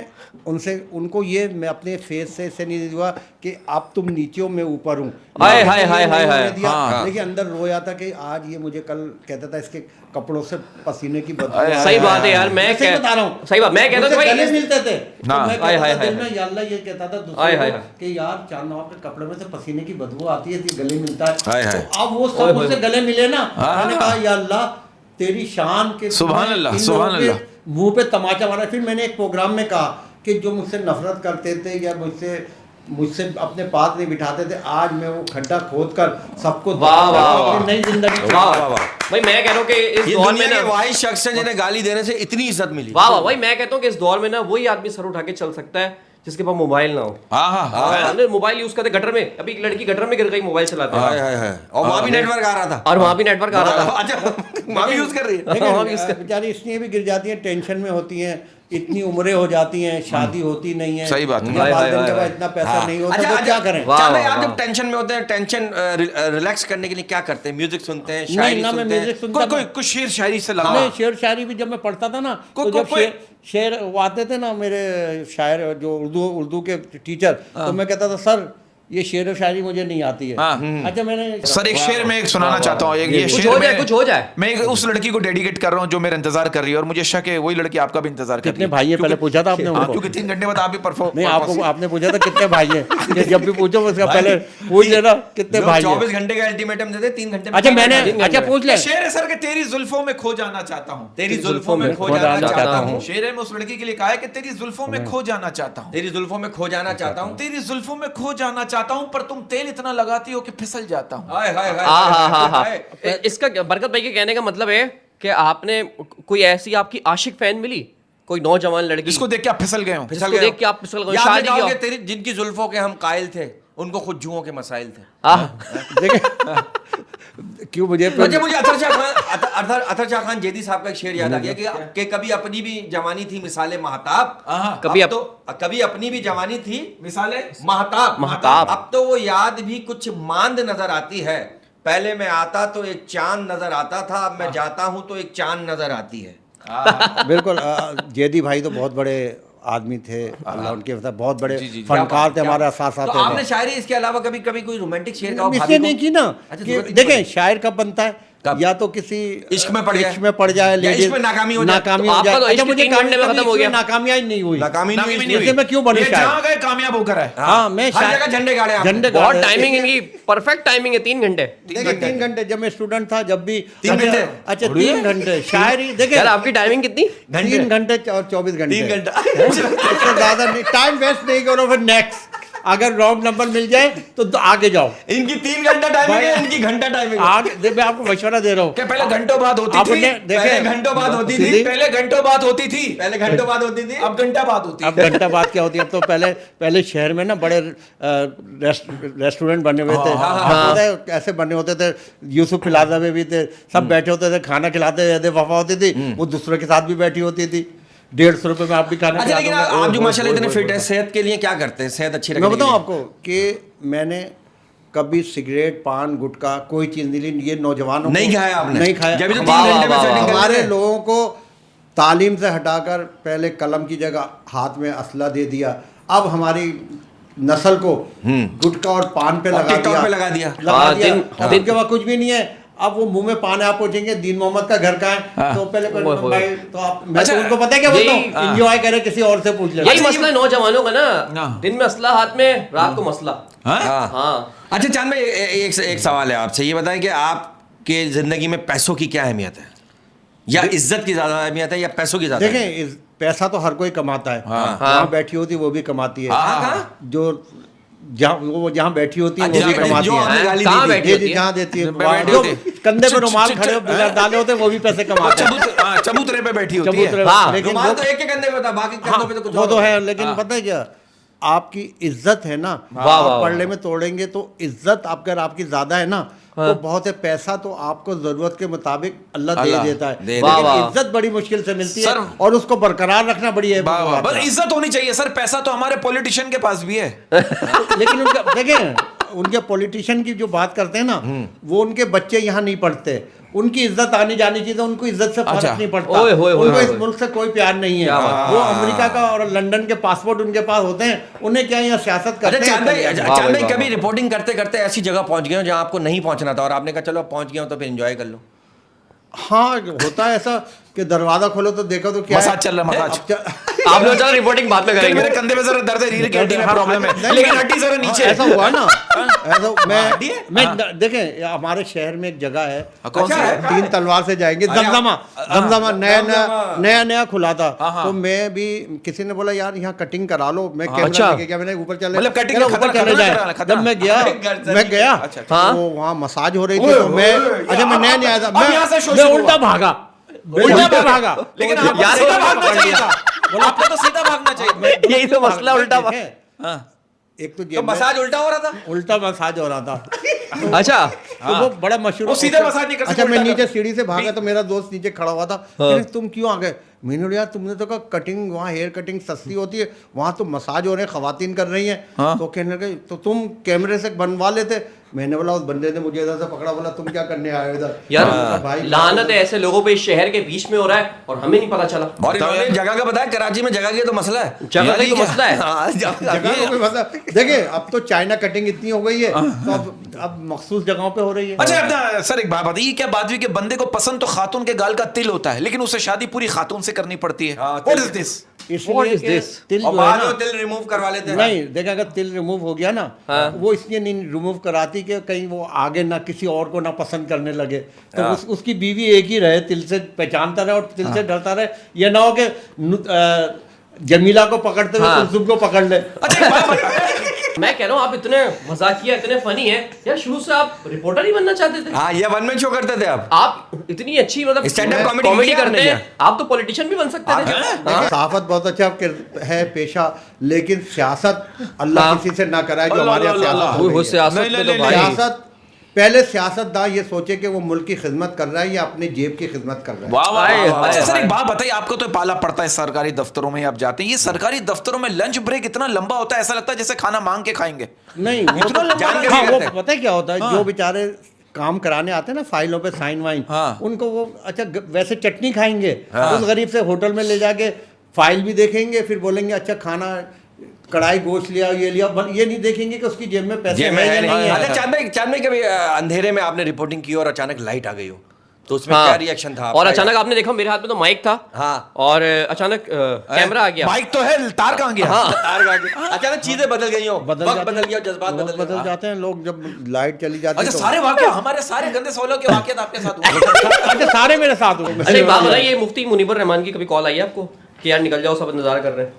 उनको ये मैं अपने फेस से इससे नहीं हुआ कि अब तुम नीचे हो मैं ऊपर हूँ, हाय, हाय, हाय, हाय, हाय। हाँ। लेकिन अंदर रोया था कि आज ये मुझे कल कहता था इसके कपड़ों से पसीने की बदबू हाय, आ सही रही बात है यार, मैं ऐसे ही बता रहा हूँ। सही बात, मैं कहता हूँ मुझसे भाई गले मिलते थे तो हाँ। मैं हाय, कहता हाय, था दिल हाय, में या अल्लाह ये कहता था हाय, दूसरे हाय, को हाय। कि यार चांद नवाब के कपड़े में से पसीने की बदबू आती है, ये गले मिलता हाय, है, हाय। तो अब वो ओए, सब ओए, मुझसे गले मिले ना, हाँ। मैंने कहा या अल्लाह तेरी शान के सुभान अल्लाह, इन सुभान लोगों के अल्लाह। मुंह पे तमाचा मारा। फिर मैंने एक प्रोग्राम में कहा कि जो मुझसे नफरत करते थे या मुझसे मुझसे अपने पास नहीं बिठाते थे, आज मैं वो खड्डा खोद कर सबको वाह, वाह, वाह। अपनी नई जिंदगी वाह शुरू वाह वाह भाई, मैं कह रहा हूँ कि इस ये दौर में दुनिया ना, के वाहिद शख्स हैं जिन्हें गाली देने से इतनी इज्जत मिली। वाह वाह भाई, मैं कहता हूँ कि इस दौर में ना वही आदमी सर उठा के चल सकता है जिसके पास मोबाइल ना हो। हाँ मोबाइल यूज करते गटर में, अभी एक लड़की गटर में गिर गई मोबाइल चलाते हाय हैं, हाय हाय, और वहां भी नेटवर्क आ रहा था। और वहां भी नेटवर्क आ रहा था। अच्छा, वहां भी यूज कर रही है। हाँ, हाँ, इसका- बेचारी इसलिए भी गिर जाती हैं, टेंशन में होती हैं, इतनी उम्रें हो जाती हैं, शादी होती नहीं है, सही बात है। इतना हाय, बाल हाय, दिन के हाय, बाद इतना पैसा नहीं होता, अच्छा, तो क्या करें? वाह, चांद भाई, वाह, आप वाह। जब टेंशन में होते हैं, टेंशन रिलैक्स करने के लिए क्या करते हैं? म्यूजिक सुनते हैं, नहीं शायरी ना, मैं सुनते हैं? म्यूजिक सुनता कोई कोई था। कुछ शेर शायरी से लगा। नहीं, शेर शायरी भी जब मैं पढ़ता था ना, तो जब कोई- शेर वो आते थे ना मेरे शायर जो उर्दू के टीचर, तो मैं कहता था सर ये शेर व शायरी मुझे नहीं आती है। हाँ। अच्छा, मैंने सर एक शेर मैं एक सुनाना चाहता हूँ, ये कुछ शेर हो जाए, मैं- कुछ हो जाए। मैं एक उस लड़की को डेडिकेट कर रहा हूँ जो मेरा इंतजार कर रही है, और मुझे शक है वही लड़की आपका भी इंतजार कर रही कितने है। भाई है पहले पूछा था आपने हाँ, उनको? क्योंकि 3 घंटे बाद आप भी परफॉर्म नहीं, आपको आपने पूछा था कितने भाई हैं? ये जब भी पूछो उसका पहले पूछ लेना कितने भाई हैं। 24 घंटे का अल्टीमेटम देते, 3 घंटे में अच्छा, क्या मैंने करना है? अच्छा पूछ ले। शेर है सर के तेरी जुल्फों में खो जाना चाहता हूँ। तेरी जुल्फों में खो जाना चाहता हूँ, शेर है, मैं उस लड़की के लिए कहा है कि तेरी जुल्फों में खो जाना चाहता हूँ, तेरी जुल्फों में खो जाना चाहता हूँ। तेरी जुल्फों में खो जाना चाहता हूँ, पर तुम तेल इतना लगाती हो कि फिसल जाता हूँ। हाय हाय हाय हाँ हाँ हाँ हाँ, हाय। इसका बरकत भाई के कहने का मतलब है कि आपने कोई ऐसी आपकी आशिक फैन मिली, कोई नौजवान लड़की जिसको देख के आप फिसल गए हो। फिसल जिसको गए देख के आप फिसल गए, या आपने शादी कहा की कि हो। तेरी जिनकी जुल्फों के हम कायल थे, उनको खुद जुओं के मसाइल थे। देखिए क्यों मुझे मुझे अतर शाह खान जेदी साहब का एक शेर याद आ गया कि कभी अपनी भी जवानी थी मिसाले महताब, कभी कभी अपनी भी जवानी थी मिसाले महताब। अब तो वो याद भी कुछ मांद नजर आती है। पहले मैं आता तो एक चांद नजर आता था, अब मैं जाता हूं तो एक चांद नजर आती है। बिल्कुल, जेदी भाई तो बहुत बड़े आदमी थे, अल्लाह उनके साथ बहुत बड़े जी। फनकार थे, हमारे साथ साथ तो आपने शायरी इसके अलावा कभी कभी कोई रोमांटिक शेर का इसलिए नहीं की ना अच्छा, कि जरूरत नहीं देखें पड़ी। शायर कब बनता है? कब? या तो किसी इश्क में पड़ जाए। इश्क में पड़ जाए, या लेडीज इश्क में नाकामी हो जाए। नाकामी तो हो आपका जाए। तो अच्छा, इश्क मुझे 3 घंटे में कभी खत्म हो इसमें गया। नाकामयाबी नहीं हुई। नाकामी नहीं हुई। इसलिए मैं क्यों बने ये शायर? जहाँ गए कामयाब होकर है। हाँ, मैं हर जगह झंडे गाड़े आपने। झंडे बहुत गाड़े। टाइमिंग इनकी परफेक्ट टाइमिंग है, 3 घंटे। देखिए 3 घंटे जब मैं स्टूडेंट था, जब भी 3 घंटे? अच्छा 3 घंटे शायरी देखे यार आपकी टाइमिंग कितनी? 3 घंटे और 24 घंटे 3 घंटा। इससे ज्यादा नहीं, टाइम वेस्ट नहीं करो, फिर नेक्स्ट अगर रॉन्ग नंबर मिल जाए तो आगे जाओ। इनकी 3 घंटा टाइमिंग है, इनकी घंटा टाइमिंग है। आगे मैं आपको मशवरा दे रहा हूँ। क्या पहले घंटों बाद होती थी? आपने पहले देखे घंटों बाद होती थी। सीधी- पहले घंटों बाद होती थी, पहले घंटों बाद होती थी। अब घंटा बाद होती है। अब घंटा बाद क्या होती है? अब तो पहले शहर में ना बड़े रेस्टोरेंट बने हुए थे। आपको पता है ऐसे बने होते थे, यूसुफ प्लाजा में भी थे, सब बैठे होते थे, खाना खिलाते रहते, वफा होती थी, वो दूसरे के साथ भी बैठी होती थी। 150 रुपए में आप भी खाना अच्छा, लेकिन खिला आप जो माशाल्लाह इतने फिट हैं, सेहत के लिए क्या करते हैं? सेहत अच्छी रखने मैं के बताऊं लिए? आपको कि मैंने कभी सिगरेट, पान, गुटखा कोई चीज नहीं ली। ये नौजवानों नहीं को खाया आपने? नहीं खाया। जब भी तो वाह, 3 घंटे में वाह, सेटिंग कर हमारे लेते हैं। लोगों को तालीम से हटाकर पहले कलम की जगह हाथ में असला दे दिया। अब हमारी नस्ल को गुटखा और पान पे और लगा टिकटॉक दिया, पे लगा दिया। लगा दिया। दिन- अब इनके पास कुछ भी नहीं है। अब वो मुंह में पान आप पूछेंगे दीन मोहम्मद का घर का है, तो पहले ओए, ओए। भाई तो आप मैं अच्छा, तो उनको पता है क्या बोलता यही- हूँ, एंजॉय करे, किसी और से पूछ ले। यही मसला है नौजवानों का ना, हाँ। दिन में असला हाथ में, रात को मसला। हाँ? हाँ, अच्छा चांद भाई, एक सवाल है आपसे, ये बताएं कि आपके जिंदगी में पैसों की क्या अहमियत है? या इज्जत की ज्यादा अहमियत है या पैसों की ज्यादा? देखें पैसा तो हर कोई कमाता है। हाँ। वहाँ बैठी होती है वो भी कमाती है। कहाँ? जो जहाँ बैठी होती है वो अच्छा, भी जो कमाती आपने है। गाली कहाँ दी थी। बैठी जी होती जी है? जहाँ देती है, बैठी जो होती है। कंधे पे रुमाल च- खड़े च- डाले होते हैं वो भी पैसे कमाते हैं। चबूतरे पे बैठी होती चबूतरे है। पे। हाँ, लेकिन रुमाल वो तो एक के कंधे पे था, बाकी कंधों पे तो कुछ वो और तो होता है, लेकिन पता है क्या, आपकी इज्जत है ना, वाह, वाह, आप वाह। पढ़ने में तोड़ेंगे तो इज्जत अगर आपकी ज्यादा है ना, तो बहुत है। पैसा तो आपको जरूरत के मुताबिक अल्लाह दे अल्लाह देता है, दे लेकिन वाह, वाह। इज्जत बड़ी मुश्किल से मिलती है, सर- और उसको बरकरार रखना बड़ी है। वाह वाह, बस इज्जत होनी चाहिए सर। पैसा तो हमारे पॉलिटिशियन के पास भी है। लेकिन उनका देखें, उनके पॉलिटिशियन की जो बात करते हैं ना, वो उनके बच्चे यहाँ नहीं पढ़ते। उनकी इज्जत आनी जानी चाहिए, उनको इज्जत से फर्क अच्छा। नहीं पड़ता। ओए, होए, होए, उनको इस होए। मुल्क से कोई प्यार नहीं है। क्या बात। वो अमेरिका का और लंदन के पासपोर्ट उनके पास होते हैं, उन्हें क्या यहाँ सियासत अच्छा करते चांद भाई, हैं। वाह चांद भाई, भाई, वाह, कभी वाह। रिपोर्टिंग करते करते ऐसी जगह पहुंच गए हो जहां आपको नहीं पहुंचना था और आपने कहा चलो अब पहुंच गया हूं तो फिर एंजॉय कर लो? हाँ, होता है ऐसा कि दरवाजा खोलो तो देखो तो क्या मसाज है? चल रहा है, मसाज। आप लोग चलो रिपोर्टिंग बाद में कल करेंगे। मेरे कंधे में जरा दर्द है, रीढ़ की हड्डी में प्रॉब्लम है, नहीं, लेकिन हड्डी जरा नीचे है। ऐसा हुआ ना, ऐसा हड्डी है? मैं देखें हमारे शहर में एक जगह है, कौन सी है? 3 तलवार से जाएंगे, जमजमा नया खुला था, तो मैं भी किसी ने बोला यार यहाँ कटिंग करा लो, मैं कैमरा अच्छा। लेके गया, मैंने ऊपर चले, मतलब cutting मेरा का ऊपर खतरा- चले खतरा- जाए, खतरा- जब मैं गया अच्छा, हाँ। तो वहाँ मसाज हो रही थी, तो मैं अच्छा मैं नया आया था, अब यहाँ से शो मैं शुरू उल्टा हुआ। भागा, उल्टा भागा, लेकिन तो आपको यार, सीधा वो भागना पकड़ चाहिए लिया। था, आपको तो सीधा भागना चाहिए। यही तो मसला उल्टा देखें, हाँ। एक तो तो जेब में मसाज उल्टा हो रहा था। उल्टा मसाज हो रहा था, अच्छा तो वो बड़ा मशहूर, वो सीधे मसाज नहीं कर सकते, अच्छा मैं उल्टा नीचे कर। सीढ़ी से भागा तो मेरा दोस्त नीचे खड़ा हुआ था, कहने, तुम क्यों आ गए? मैंने बोला यार तुमने तो कहा कटिंग, वहाँ हेयर कटिंग सस्ती होती है, वहाँ तो मसाज हो रहे हैं, खवातीन कर रही हैं, तो कहने लगे तो तुम कैमरे से बनवा लेते। मैंने बोला उस बंदे ने मुझे इधर से पकड़ा, बोला तुम क्या करने आए हो इधर? यार भाई लानत है ऐसे लोगों पे, इस शहर के बीच में हो रहा है और हमें नहीं पता चला। और इन्होंने जगह का बताया, कराची में जगह की तो मसला है, जगह का ही तो मसला है। हाँ, जगह का कोई मतलब देखिए, अब तो चाइना कटिंग इतनी हो गई है, तो अब मखसूस जगहों पे हो रही है। अच्छा अपना सर एक बात बताइए, क्या बात हुई कि बंदे को पसंद तो खातून के गाल का तिल होता है, लेकिन उसे शादी पूरी खातून से करनी पड़ती है। हाँ, What तिल। is this? What इसलिए is कि this? तिल और जो है बाद ना, में तिल रिमूव करवा लेते हैं। नहीं देखा, अगर तिल रिमूव हो गया ना, वो इसलिए नहीं रिमूव कराती कि कहीं वो आगे ना किसी और को ना पसंद करने लगे, तो उसकी बीवी एक ही रहे, तिल से पहचानता रहे और तिल से डरता रहे, ये ना हो कि जमीला को पकड़ते हुए कुलसुम को पकड़ ले। अच्छा एक बात बताइए, मैं कह रहा हूँ आप इतने मजाकिया, इतने फनी हैं यार, शुरू से आप रिपोर्टर ही बनना चाहते थे। हाँ, ये वन मैन शो करते थे आप। आप इतनी अच्छी मतलब Stand-up comedy कॉमेडी किया करते आपने हैं, आप तो पॉलिटिशियन भी बन सकते थे। देखिए, सहाफत बहुत अच्छा है पेशा, लेकिन सियासत अल्लाह किसी से ना कराए जो हमारे यहाँ सियासत हो वो रही है। सियासत नहीं, में नहीं, तो भाई सियासत पहले सियासतदान ये सोचे कि वो मुल्क की खिदमत कर रहा है या अपने जेब की खिदमत कर रहा है। वाह वाह हाय, वाह। अच्छा हाय, सर हाय। एक बात बताइए, आपको तो पाला पड़ता है सरकारी दफ्तरों में, आप जाते हैं, ये सरकारी दफ्तरों में लंच ब्रेक इतना लंबा होता है, ऐसा लगता है जैसे खाना मांग के खाएंगे। नहीं इतना लंबा जान के हाँ, भी वो करते हैं। पता है क्या होता है, जो बेचारे काम कराने आते हैं ना फाइलों पे साइन वाइन, हाँ। उनको वो अच्छा वैसे चटनी खाएंगे, उस गरीब से होटल में ले जाके फाइल भी देखेंगे, फिर बोलेंगे अच्छा खाना कढ़ाई गोश्त लिया, ये लिया, ये नहीं देखेंगे कि उसकी जेब में पैसे जेब में है या है नहीं नहीं। है। अच्छा चांद भाई कभी अंधेरे में आपने रिपोर्टिंग की और अचानक लाइट आ गई हो, तो उसमें हाँ। क्या रिएक्शन था आपका? और अचानक आपने देखा मेरे हाथ में तो माइक था, हाँ। और अचानक कैमरा आ गया। बाइक तो है, तार कहाँ गया? तार का आगे। अचानक चीजें बदल गई हो, बदल वक्त जाते बदल गया, जज्बात लोग बदल बदल गए। जाते हैं लोग जब लाइट चली जाती अच्छा है तो। सारे वाक्य, हमारे सारे गंदे सवालों के वाकयात आपके साथ हुए। अच्छा सारे मेरे साथ हुए। अच्छा एक बात बताइए, मुफ्ती मुनीबर रहमान की कभी कॉल आई है आपको कि यार निकल जाओ, सब इंतजार कर रहे हैं?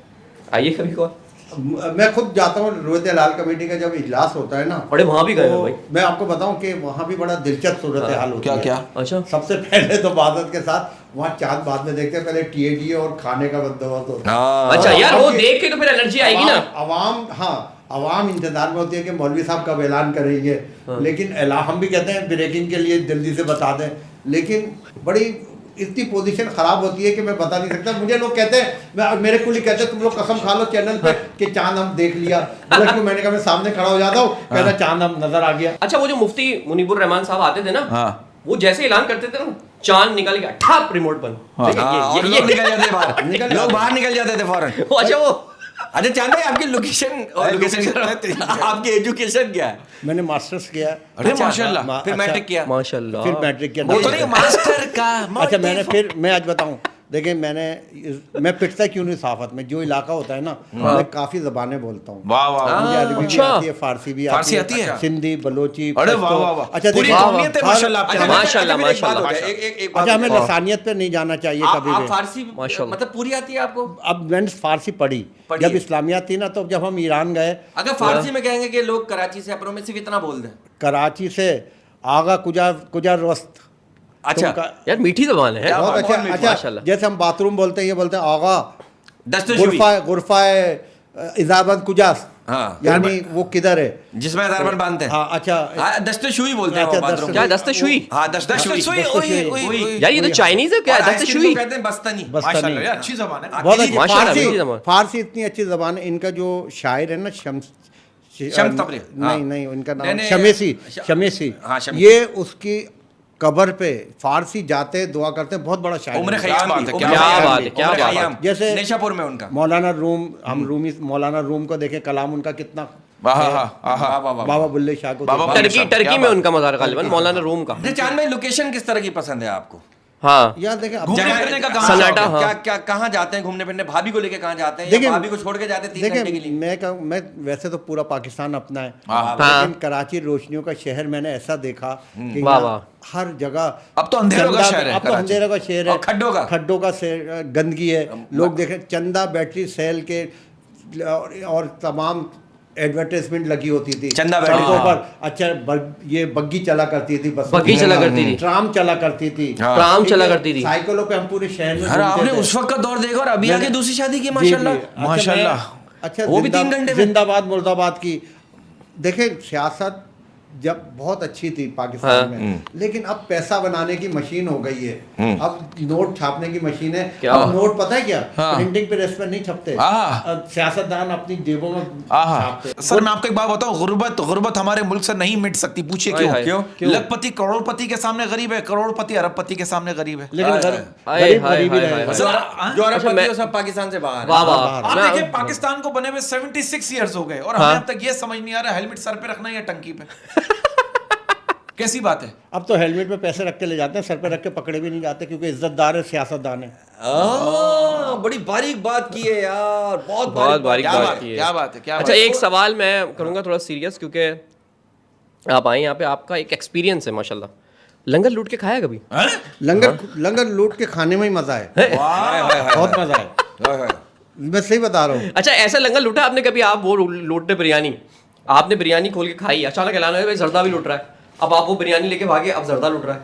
आइए कभी कॉल। मैं खुद जाता हूँ, रोयत लाल कमेटी का जब इजलास होता है ना, बड़े वहां भी गए हो तो भाई? मैं आपको बताऊं कि वहाँ भी बड़ा दिलचस्प सूरत हाल होती क्या है। क्या? अच्छा सबसे पहले तो बादत के साथ वहाँ चांद बाद में देखते हैं, पहले टीएडी और खाने का बंदोबस्त होता है। हाँ। अच्छा यार, वो अब ये- देख के तो फिर एनर्जी आएगी ना। अवाम हाँ, अवाम इंतजार में होती है कि मौलवी साहब कब ऐलान करेंगे, लेकिन ऐलान हम भी कहते हैं ब्रेकिंग के लिए जल्दी से बता दें, लेकिन बड़ी इतनी पोजीशन खराब होती है कि मैं बता नहीं सकता। मुझे लोग कहते हैं, मेरे कुल ही कहते हैं तुम लोग कसम खा लो चैनल पे कि चांद हम देख लिया, बोला क्यों? मैंने कहा मैं सामने खड़ा हो जाता हूँ, कहता चांद हम नजर आ गया। अच्छा वो जो मुफ्ती मुनीबुर रहमान साहब आते थे ना, हाँ। वो जैसे ऐलान करते थे ना, चांद निकल गया, ठप रिमोट बंद। ठीक है, हाँ, और ये लोग निकल जाते थे बाहर, निकल लोग जाते। बाहर निकल जाते थे फौरन। अच्छा वो अच्छा चांद भाई, आपकी लोकेशन और लोकेशन आपकी एजुकेशन क्या है? मैंने मास्टर्स किया। अरे अच्छा, माशाल्लाह। फिर अच्छा, मैट्रिक किया। माशाल्लाह। फिर मैट्रिक किया। वो तो नहीं मास्टर का। अच्छा मैंने फिर मैं आज बताऊं, देखिए मैं पिटता क्यों नहीं सहाफत में, जो इलाका होता है ना, मैं काफी जबानें बोलता हूँ। वाह वाह वाह। मुझे अरबी भी अच्छा। आती है, फारसी भी फारसी आती है? सिंधी, बलोची, अरे पश्तो। वाह वाह वाह। अच्छा पूरी देखिए, कौमियत है माशाल्लाह आपके अच्छा, यहाँ। माशाल्लाह, अच्छा, एक बात माशाल्लाह। हो जाए, एक बात अच्छा हमें हो जाए। लसानियत पे नहीं जाना चाहिए कभी आप भी। फारसी माशाल्लाह। मतलब पूरी आती है आपको? अब मैंने फारसी पढ़ी, पढ़ी जब है। इस्लामियात थी ना, तो जब हम ईरान गए, अगर फारसी में कहेंगे कि लोग कराची से अपनों में सिर्फ इतना बोल दें। कराची से आगा कुजा रस्त। अच्छा यार मीठी जबान है। बहुत अच्छा। बहुत अच्छा माशाल्लाह। जैसे हम बाथरूम बोलते हैं, ये बोलते हैं आगा दस्तशुई, गुरफा इजाबत कुजास, हाँ। यानी वो किधर है? जिसमें अदारबंद बांधते हैं। हाँ अच्छा हाँ, दस्तशुई बोलते हैं वो अच्छा, बाथरूम। क्या दस्तशुई? हाँ, दस्तशुई। दस्तशुई, ओए, ओए, ओए। यार ये तो चाइनीज है क्या? और आइसक्रीम दस्तशुई। को कहते हैं बस्तनी। माशाल्लाह यार, अच्छी जबान है। बहुत अकेली अच्छी माशाल्लाह, फारसी मीठी ज़बान। फारसी इतनी अच्छी जबान है। इनका जो शायर है ना शम्स तबरेज़, हाँ। नहीं उनका नाम नहीं, शमेसी। हाँ, शमेसी। ये उसकी कब्र पे फारसी जाते दुआ करते हैं, बहुत बड़ा शायर उम्र है। खयाम बात है, क्या क्या बात है। बात है, क्या उम्र बात है। खयाम, जैसे- नेशापुर में उनका। मौलाना रूम, हम रूमी मौलाना रूम को देखें, कलाम उनका कितना वाह वाह वाह। वाह, वाह, वाह। बाबा बुल्ले शाह को बाबा देखें। बुल्ले टर्की में उनका मज़ार गालिबन, मौलाना रूम का। अच्छा, चांद भाई लोकेशन किस तरह की पसंद है आपको? हाँ यार देखें अब घूमने जगह- फिरने का कहाँ सन्नाटा, शौक है? हाँ। क्या क्या कहाँ जाते हैं घूमने फिरने? भाभी को लेके कहाँ जाते हैं, या देखिए- भाभी को छोड़ के जाते हैं 3 घंटे के देखिए लिए? मैं वैसे तो पूरा पाकिस्तान अपना है, हाँ। लेकिन कराची रोशनियों का शहर मैंने ऐसा देखा कि वाह, यहाँ हर जगह अब तो अंधेरों का चंदा- शहर है अब तो कराची। अंधेरों का शहर है, और खड्डों का। खड्डों का शहर, गंदगी है। लोग देखें चंदा बैटरी सेल के और तमाम एडवर्टाइजमेंट लगी होती थी चंदा बैटरी, सड़कों हाँ। पर। अच्छा ये बग्गी चला करती थी, बस बग्गी चला करती थी। ट्राम चला करती थी, हाँ। ट्राम ठीक चला है? करती थी। साइकिलों पे हम पूरे शहर में यार घूमते आपने थे। उस वक्त का दौर देखा और अभी मैंने- आके दूसरी शादी की जी, माशाल्लाह। जी। अच्छा, माशाल्लाह। मैं- अच्छा वो भी 3 घंटे में? जिंदाबाद मुर्दाबाद की। देखें सियासत जब बहुत अच्छी थी पाकिस्तान में, लेकिन अब पैसा बनाने की मशीन हो गई है। अब नोट छापने की मशीन है। क्या? अब नोट पता है क्या, हाँ। प्रिंटिंग प्रेस पर नहीं छपते, हाँ। अब सियासतदान अपनी जेबों में आहा। छापते। सर मैं आपको एक बात बताऊं, गुर्बत हमारे मुल्क से नहीं मिट सकती। पूछिए हाय, हाय। क्यों? लखपति करोड़पति के सामने गरीब है, करोड़पति अरबपति के सामने गरीब है। लेकिन हाय, गरीब हाय, गरीब ही हाय, रहेगा। हाय। जो हाँ? अरबपति मैं- हो सब पाकिस्तान से बाहर वाह है। वाह बाहर। आप मैं- देखिए पाकिस्तान को बने हुए 76 ईयर्स हो गए और हाँ। हमें अब तक ये समझ नहीं आ रहा हेलमेट सर पे रखना है या टंकी पे। कैसी बात है? अब तो हेलमेट में पैसे रख के ले जाते हैं, सर पे रख के पकड़े भी नहीं जाते, क्योंकि इज्जतदार है, सियासतदान है। बड़ी बारीक बात की है यार, बहुत बहुत बारीक क्या बात बात की है? है। क्या बात है? क्या अच्छा बात है? एक सवाल मैं करूंगा थोड़ा सीरियस, क्योंकि आप आए यहाँ पे, आपका एक एक्सपीरियंस है माशाल्लाह। लंगर लूट के खाया कभी? हैं? लंगर लूट के खाने में ही मजा है, बहुत मजा है, मैं सही बता रहा हूँ। अच्छा ऐसा लंगर लूटा आपने कभी? आप वो लूटने बिरयानी, आपने बिरयानी खोल के खाई, अचानक ऐलान हुआ भाई जर्दा भी लूट रहा है, अब आप वो बिरयानी लेके भागे, अब जर्दा लूट रहा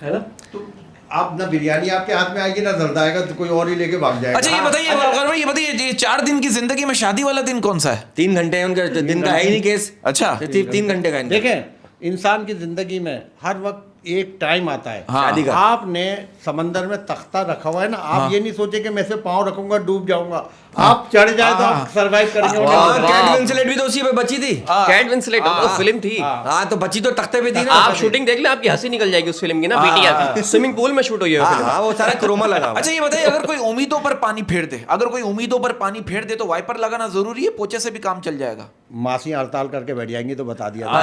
है ना? तो आप ना बिरयानी आपके हाथ में आएगी ना जर्दा आएगा, तो कोई और ही लेके भाग जाएगा। अच्छा ये बताइए अगर भाई, ये बताइए ये 4 दिन की जिंदगी में शादी वाला दिन कौन सा है? 3 घंटे हैं उनका, दिन का है ही नहीं केस। अच्छा। 3 घंटे का इनका। देखें इंसान की जिंदगी में हर वक्त एक टाइम आता है हाँ। शादी का। आपने समंदर में तख्ता रखा हुआ है ना, आप ये नहीं सोचे कि मैं इसे पाँव रखूंगा डूब जाऊंगा, आप चढ़ जाए तो आप सरवाइव करेंगे। वाह, उन्हें- वाह। कैट विंसलेट भी तो उसी पे बची थी। कैट विंसलेट वो फिल्म थी। हाँ तो बची तो तख्ते पे थी ना। आप शूटिंग देख लें, आपकी हंसी निकल जाएगी उस फिल्म की ना। बेटिया स्विमिंग पूल में शूट हुई है वो फिल्म। हाँ वो सारा क्रोमा लगा हुआ है। अच्छा ये बताइए अगर कोई उम्मीदों पर पानी फेर दे, अगर कोई उम्मीदों पर पानी फेर दे तो वाइपर लगाना जरूरी है, पोछे से भी काम चल जाएगा? मासियां हड़ताल करके बैठ जाएंगी तो बता दिया था।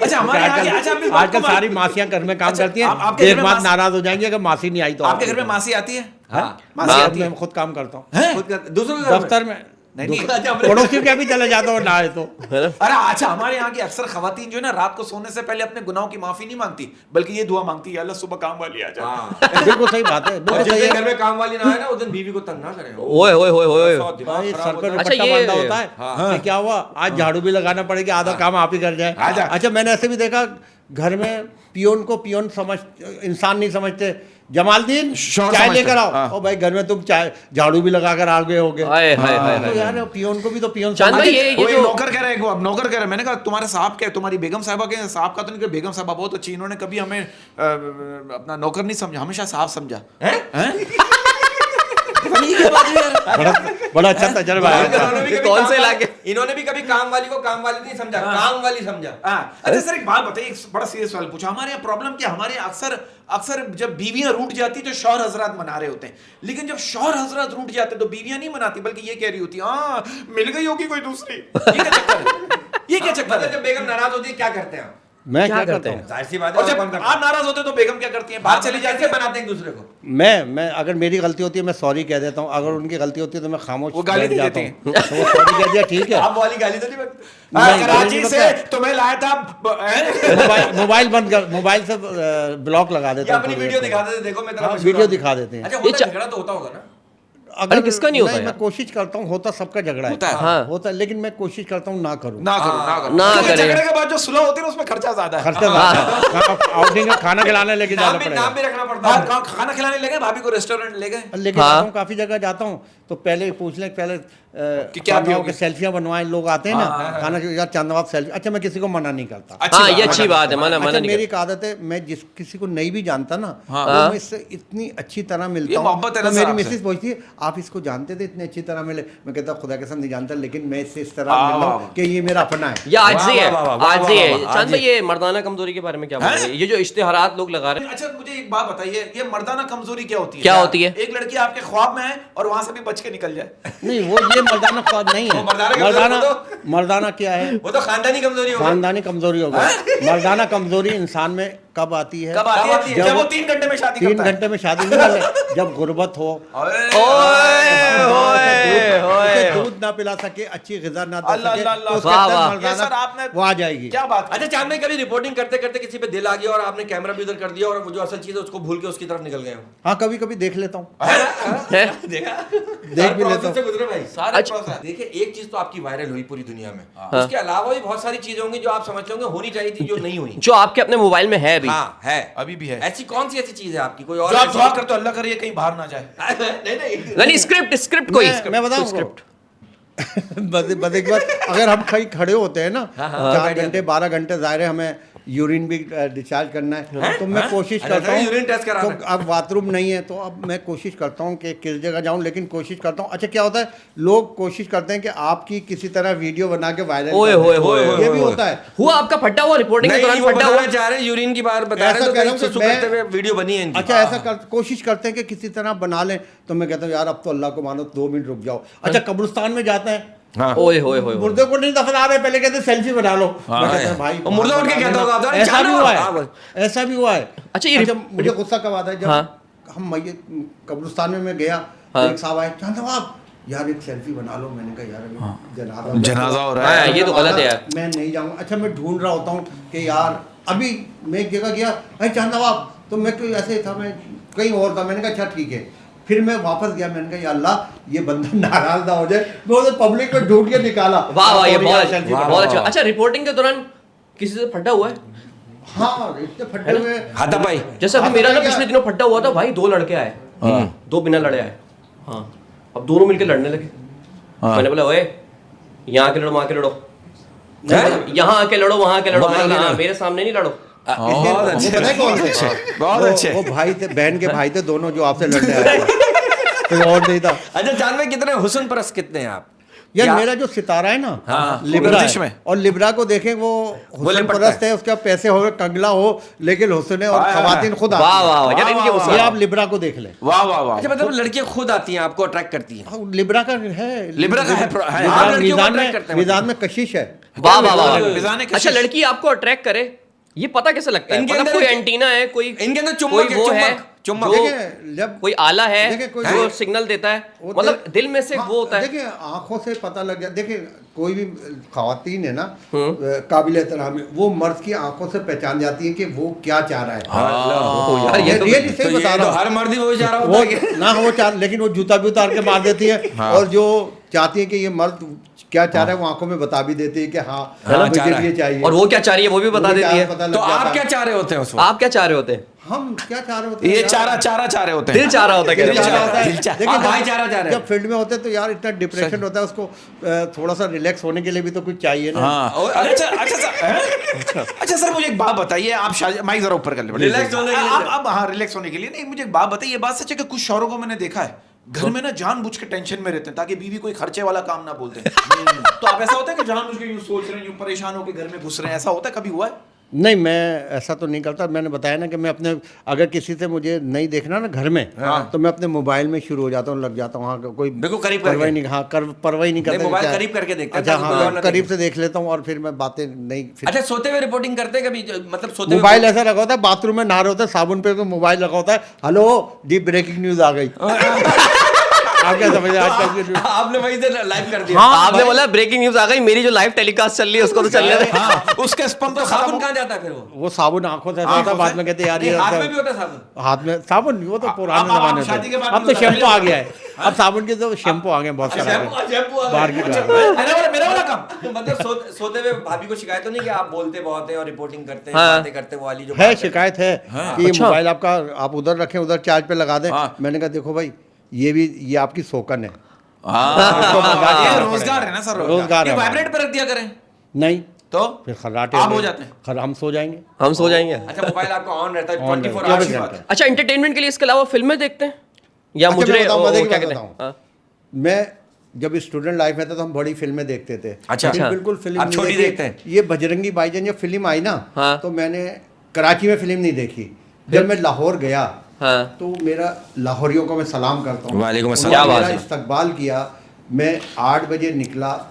अच्छा हमारे यहाँ की- अच्छा, आप इस बात आजकल को सारी मासियां घर में काम अच्छा, करती हैं, आपके घर एक में बात मासी- नाराज हो जाएंगी अगर मासी नहीं आई तो। आपके घर में मासी आती है? हाँ। मासी आती है? मैं खुद काम करता हूँ हैं? खुद का- दूसरों के घर में। दफ्तर में, नहीं। पड़ोसी के भी चले जाता हूँ ना आए तो। अरे अच्छा हमारे यहाँ की अक्सर खवातीन जो है ना रात को सोने से पहले अपने गुनाहों की माफी नहीं मांगती, बल्कि ये दुआ मांगती है अल्लाह सुबह काम वाली आ जाए। हाँ। बिल्कुल सही बात है, और बिल्कुल जिस सही दिन है। घर में काम वाली ना आए ना उस दिन बीवी को तंग ना करें। ओए ओए ओए ओए भाई सर पे अच्छा, दुपट्टा ये- बांधा होता है, हाँ। तो क्या हुआ आज झाड़ू भी लगाना पड़ेगा, आधा काम आप ही कर जाए। आजा। अच्छा मैंने ऐसे भी देखा घर में पियोन को पियोन समझ इंसान नहीं समझते, जमालदीन शौहर चाय समझते। लेकर आओ, हाँ। ओ भाई घर में तुम चाय झाड़ू भी लगा कर आ गए होगे। हाय, हाय, हाय, तो हाय। यार पियोन को भी तो पियोन चांद भाई, समझते। ये वो एक जो- नौकर कह रहे हैं, अब नौकर कह रहे हैं, मैंने कहा तुम्हारे साहब क्या, तुम्हारी बेगम साहबा के साहब का तो नहीं, बेगम साहबा बहुत अच्छी, इन्होंने कभी हमें अपना नौकर नहीं समझा, हमेशा साहब समझा। हैं? बड़ा बड़ा अच्छा तजर्बा है। कौन से इलाके? इन्होंने भी कभी काम वाली को काम वाली नहीं समझा, काम वाली समझा। हाँ। अच्छा सर एक बात बताइए, एक बड़ा सीरियस सवाल पूछा। हमारे यहाँ प्रॉब्लम क्या, हमारे यहाँ अक्सर जब बीवियां रूठ जाती तो शौहर हजरात मना रहे होते हैं, लेकिन जब शौहर हजरात रूठ जाते तो बीवियां नहीं मनाती, बल्कि ये कह रही होती हाँ मिल गई होगी कोई दूसरी। ये क्या चक्कर है? ये क्या चक्कर मतलब है? जब बेगम नाराज होती है क्या करते हैं आप? मैं क्या क्या करते करता हैं? हूँ, जाहिर सी बात है और और जब कौन करता है? आप नाराज होते तो बेगम क्या करती है? बात चली जाती कैसे है, बनाते हैं एक दूसरे को? मैं अगर मेरी गलती होती है मैं सॉरी कह देता हूँ, अगर उनकी गलती होती है तो मैं खामोश वो गाली बैठ नहीं जाता देते हूँ। तो वो सॉरी कह दिया ठीक है। आप वाली गाली तो नहीं बनती। नहीं, कराची नहीं से पता। तुम्हें लाया था हैं? मोबाइल बंद कर, मोबाइल से ब्लॉक लगा ये देता हूँ अपनी थोड़ी वीडियो देर दिखा तक। देते, देखो मैं तेरा हाँ, मशहूर वीडियो आदमी। दिखा देते हैं। अच्छा ये होता झगड़ा तो होता होगा ना? अरे किसका नहीं होता मैं यार? कोशिश करता हूँ, होता सबका झगड़ा होता है। हाँ। होता है, लेकिन मैं कोशिश करता हूँ ना करूँ। ना करो ना करो ना क्योंकि करें। झगड़े के बाद जो सुलह होती है ना उसमें खर्चा ज्यादा है। खर्चा ज्यादा है। आउटिंग का खाना खिलाने लेके जाना नाम भी पड़ेगा। रखना पड़ता हाँ, है। खाना खिलाने ले गए, भाभी को रेस्टोरेंट ले गए। लेके हाँ। जाता हूँ, काफी जगह जाता हूँ तो पहले पूछ लें, पहले कि क्या खानाओं पियोगे? के सेल्फियां बनवाएं, लोग आते हैं ना खाना यार चंदवाब सेल्फी। अच्छा मैं किसी को मना नहीं करता। अच्छी हाँ बात ये है। अच्छी बात है, मना मना अच्छा नहीं मेरी करता। एक आदत है, मैं जिस किसी को नहीं भी जानता ना हाँ। वो मैं इससे इतनी अच्छी तरह ये मिलता हूँ मोहब्बत है तो ना मेरी साहब से। मिसेज पूछती है आप इसको जानते थे इतने अच्छी तरह मिले? मैं कहता खुदा कसम नहीं जानता, लेकिन मैं इससे इस तरह मिल रहा हूँ कि ये मेरा अपना है। ये आज से है, वाह, वाह, वाह, आज से है। वाह, वाह, चांद भाई ये मर्दाना कमजोरी के बारे में क्या बोलेंगे? ये जो इश्तिहारात लोग लगा रहे हैं, अच्छा मुझे एक बात बताइए, ये मर्दाना कमजोरी क्या होती है? क्या होती है? एक लड़की आपके ख्वाब में है और वहां से भी बच के निकल जाए। नहीं, वो ये मर्दाना ख्वाब नहीं है। मर्दाना क्या है? वो तो खानदानी कमजोरी हो गई। खानदानी कमजोरी हो गई। मर्दाना कमजोरी इंसान में कब आती है? कब आती है? जब वो 3 घंटे में शादी करता है। 3 घंटे में शादी नहीं करते, जब गुर्बत हो, उसे दूध ना पिला सके, अच्छी ग़िज़ा ना दे अल्लाह, सके, अल्लाह, तो उसके वाह, अंदर वाह। मर्दाना ये सर आपने वो आ जाएगी। क्या बात? अच्छा चांद भाई, कभी रिपोर्टिंग करते करते किसी पे दिल आ गया और आपने कैमरा भी उधर कर दिया और वो जो असल चीज है उसको भूल के उसकी तरफ निकल गए हो? हाँ, कभी कभी देख लेता हूँ, है? देखा? देख भी लेता हूँ। से गुजरे भाई सारे अच्छा। process। देखिए एक चीज तो आपकी वायरल हुई पूरी दुनिया में, उसके अलावा भी बहुत सारी चीजें होंगी जो आप समझते होंगे होनी चाहिए थी जो नहीं हुई। जो आपके अपने मोबाइल में है अभी। हाँ है, अभी भी है। ऐसी कौन सी ऐसी चीज है आपकी कोई और? जो आप दुआ करते हो अल्लाह करे ये कहीं बाहर ना जाए। नहीं नहीं, स्क्रिप्ट कोई मैं बताऊँ स्क्रिप्ट। बस एक बात, अगर हम कहीं खड़े होते हैं ना, हाँ, 4 घंटे 12 घंटे ज़ाहिर है हमें यूरिन भी डिस्चार्ज करना है, तो मैं कोशिश अच्छा, करता हूँ, यूरिन टेस्ट कराना तो अब बाथरूम नहीं है तो अब मैं कोशिश करता हूँ कि किस जगह जाऊँ, लेकिन कोशिश करता हूँ। अच्छा क्या होता है, लोग कोशिश करते हैं कि आपकी किसी तरह वीडियो बना के वायरल ओए कर दें। होए होए ये भी होता है। हुआ आपका फटा हुआ रिपोर्टिंग के नहीं, दौरान वो फटा हुआ? बताना चाह रहे हैं यूरिन की बात बता रहे ऐसा हैं, तो कह रहा कहीं हूँ कि सुसु मैं- करते हुए वीडियो बनी है इनकी। अच्छा ऐसा कोशिश करते हैं कि किसी तरह बना लें, तो मैं कहता हूँ यार अब तो अल्लाह को मानो, 2 मिनट रुक जाओ। अच्छा कब्रिस्तान में जाते हैं, हाँ। ओए होए होए। मुर्दे को नहीं दफना रहे, पहले कहते सेल्फी बना लो। मैं कहता हूँ भाई और मुर्दा उठ के कहता होगा, "अरे ऐसा भी जानो।" हुआ हाँ, है, ऐसा भी हुआ है। अच्छा, ये मुझे गुस्सा कब आता है जब हाँ। हम मैयत कब्रिस्तान में मैं गया, हाँ। एक साहब आए, चांद साहब यार एक सेल्फी बना लो। मैंने कहा यार अभी जनाजा हो रहा हाँ, है। ये तो गलत है यार। मैं नहीं जाऊंगा। अच्छा मैं ढूंढ रहा होता हूँ कि यार अभी मैं एक जगह गया, अरे चांद साहब, तो मैं कोई ऐसे था, मैं कहीं और था। मैंने कहा अच्छा ठीक है, फिर मैं वापस गया, मैंने कहा या अल्लाह ये बंदा नाराज ना हो जाए, मैं उसे पब्लिक में ढूंढ के निकाला। वाह वाह, ये और बहुत selfie अच्छा, बना। बहुत अच्छा। अच्छा रिपोर्टिंग के दौरान किसी से फटा हुआ है? हाँ इतने फटे हुए। हाथा भाई जैसे अभी आप मेरा ना बताइए पिछले दिनों फटा हुआ था भाई, 2 लड़के आए, 2 बिना लड़े आए। हाँ, अब दोनों मिलकर लड़ने लगे। मैंने बोला ओए यहाँ आके लड़ो, वहाँ आके लड़ो, यहाँ आके लड़ो, वहाँ आके लड़ो। मैंने बोला हाँ, मेरे सामने नहीं लड़ो। बहुत अच्छे, पता है कौन थे? बहुत अच्छे। वो भाई थे, बहन के भाई थे दोनों, जो आपसे लड़ने आए थे। कोई और नहीं था। अच्छा जान भाई, कितने हुस्न परस्त कितने हैं आप? यार क्या? मेरा जो सितारा है ना, हाँ, लिब्रा गर्दिश है, में। और लिब्रा को देखें वो हुस्न लिपटता परस्त है, उसका पैसे हो कंगला हो, लेकिन हुस्न है और हाँ, खवातीन खुद आती वाह हैं। वाह वाह, यार इनके वाह, उस ये आप लिब्रा को देख लें। वाह वाह वाह। अच्छा मतलब लड़कियां खुद आती हैं आपको अट्रैक्ट करती हैं? हाँ, लिब्रा का है, लिब्रा का है, लिब्रा- आप लड़कियों को मिजान attract करते हैं मिजान में कशिश है। वाह वाह वाह। मिजान कशिश। अच्छा लड़की आपको अट्रैक्ट करे, ये पता कैसे लगता है? इनके मतलब अंदर कोई एक- एंटीना है, कोई इनके अंदर चुंबक कोई है, वो है चुंबक। जो देखिए जब कोई आला है देखिए, कोई- जो सिग्नल देता है, वो मतलब दिल में से हाँ, वो होता है। देखिए आंखों से पता लग गया। देखिए कोई भी खवातीन है ना काबिल एहतराम है, वो मर्द की आंखों से पहचान जाती है कि वो क्या चाह रहा है। यार ये ये तो रियली तो सही ये बता तो रहा हूँ। हर मर्द ही वो जा रहा वो होता है कि- ना वो चाह, लेकिन वो जूता भी उतार के मार देती है, और जो चाहती है कि ये मर्द क्या चाह रहा है वो आंखों में बता भी देती है कि हाँ चाह मुझे रहा है। ये चाहिए। और वो क्या चाह रही है वो भी बता वो भी देती है। पता लग तो जाता आप है। क्या चाह रहे होते हैं उस वक्त? आप क्या चाह रहे होते हैं? हम क्या चाह रहे होते हैं ये यार? चारा चाह रहे होते हैं। दिल चाह रहा होता है, कह दिल रहे चाह हैं। रहा होता है। दिल चाह- देखिए आप भाईचारा चाह रहे हैं। जब फील्ड में होते हैं तो यार इतना डिप्रेशन होता है, उसको थोड़ा सा रिलैक्स होने के लिए भी तो कुछ चाहिए ना। हाँ अच्छा अच्छा सर, अच्छा सर मुझे एक बात बताइए, आप माइक जरा ऊपर कर ले। Relax होने के लिए। अब हाँ रिलैक्स होने के लिए नहीं, मुझे एक बात बताइए, ये बात सच है कि कुछ शौहरों को मैंने देखा है घर में ना जानबूझ के टेंशन में रहते हैं ताकि बीवी कोई खर्चे वाला काम ना बोलते हैं। तो आप ऐसा होता है कि जानबूझ के यूं सोच रहे हैं, यूं परेशान होकर घर में घुस रहे हैं, ऐसा होता है, कभी हुआ है? नहीं मैं ऐसा तो नहीं करता। मैंने बताया ना कि मैं अपने, अगर किसी से मुझे नहीं देखना ना घर में, तो मैं अपने मोबाइल में शुरू हो जाता हूँ, लग जाता हूँ। हाँ कोई बिल्कुल करीब परवाही करके। नहीं, हाँ परवाही नहीं करता। मोबाइल क्या- करीब करके देखते हैं अच्छा ताकि कोई और हाँ ना करीब देखे। से देख लेता हूँ और फिर मैं बातें नहीं, फिर अच्छा सोते हुए रिपोर्टिंग करते हैं कभी मतलब सोते हुए मोबाइल ऐसा लगा होता है, बाथरूम में नहा रहे होते हैं, साबुन पे तो मोबाइल लगा होता है, हेलो डीप ब्रेकिंग न्यूज आ गई। आप क्या समझ रहे हैं आजकल की? आपने वही से लाइव कर दिया। हाँ, आपने बोला ब्रेकिंग न्यूज आ गई, मेरी जो लाइव टेलीकास्ट चल रही है उसको तो चलने दे। हाँ उसके स्पम तो साबुन कहाँ जाता है फिर वो? साबुन आंखों से ऐसा होता है, बाद में कहते हैं यार नहीं, ये हाथ में ऐसा- भी होता है साबुन। हाथ में साबुन, वो तो पुराने अब जमाने शादी के में। बाद अब तो भी शैम्पू होता है। आ गया है, अब साबुन के तो शैम्पू आ गए बहुत सारे। शैम्पू आ बाहर गया। की अच्छा, बात। मेरा वाला काम तो मतलब सोते हुए भाभी को शिकायत तो नहीं कि आप बोलते बहुत हैं और रिपोर्टिंग करते हैं, हाँ। बातें करते हैं, वो वाली जो है बात शिकायत है कि ये अच्छा। मोबाइल आपका आप उधर रखें, उधर चार्ज पे लगा दें। हाँ। मैंने कहा देखो भाई ये आपकी सोकन है। ये रोजगार है ना सर, रोजगार ये है। वाइब्रेट पे रख दिया करें नहीं तो फिर खर्राटे आप में- हो जाते हैं। हम सो जाएंगे। हम सो जाएंगे। अच्छा मोबाइल आपका ऑन रहता है On 24 रहता है, आवर्स 24 की बात घंटे। है। अच्छा एंटरटेनमेंट के लिए इसके अलावा फिल्में देखते हैं? या अच्छा, मुझे मैं बताऊं, मजे की क्या बात कहते हैं? बताऊं। हाँ। मैं जब स्टूडेंट लाइफ में था तो हम बड़ी फिल्में देखते थे। अच्छा। फिर बिल्कुल फिल्म आप नहीं छोटी देखी। देखते हैं? ये बजरंगी भाईजान जब फिल्म आई ना, हाँ। तो मैंने कराची में फिल्म नहीं देखी। जब मैं लाहौर गया हाँ। तो मेरा लाहौरियों को मैं सलाम करता हूँ। वालेकुम अस्सलाम। उन्होंने क्या बात मेरा है। इस्तकबाल किया। मैं 8 बजे निकला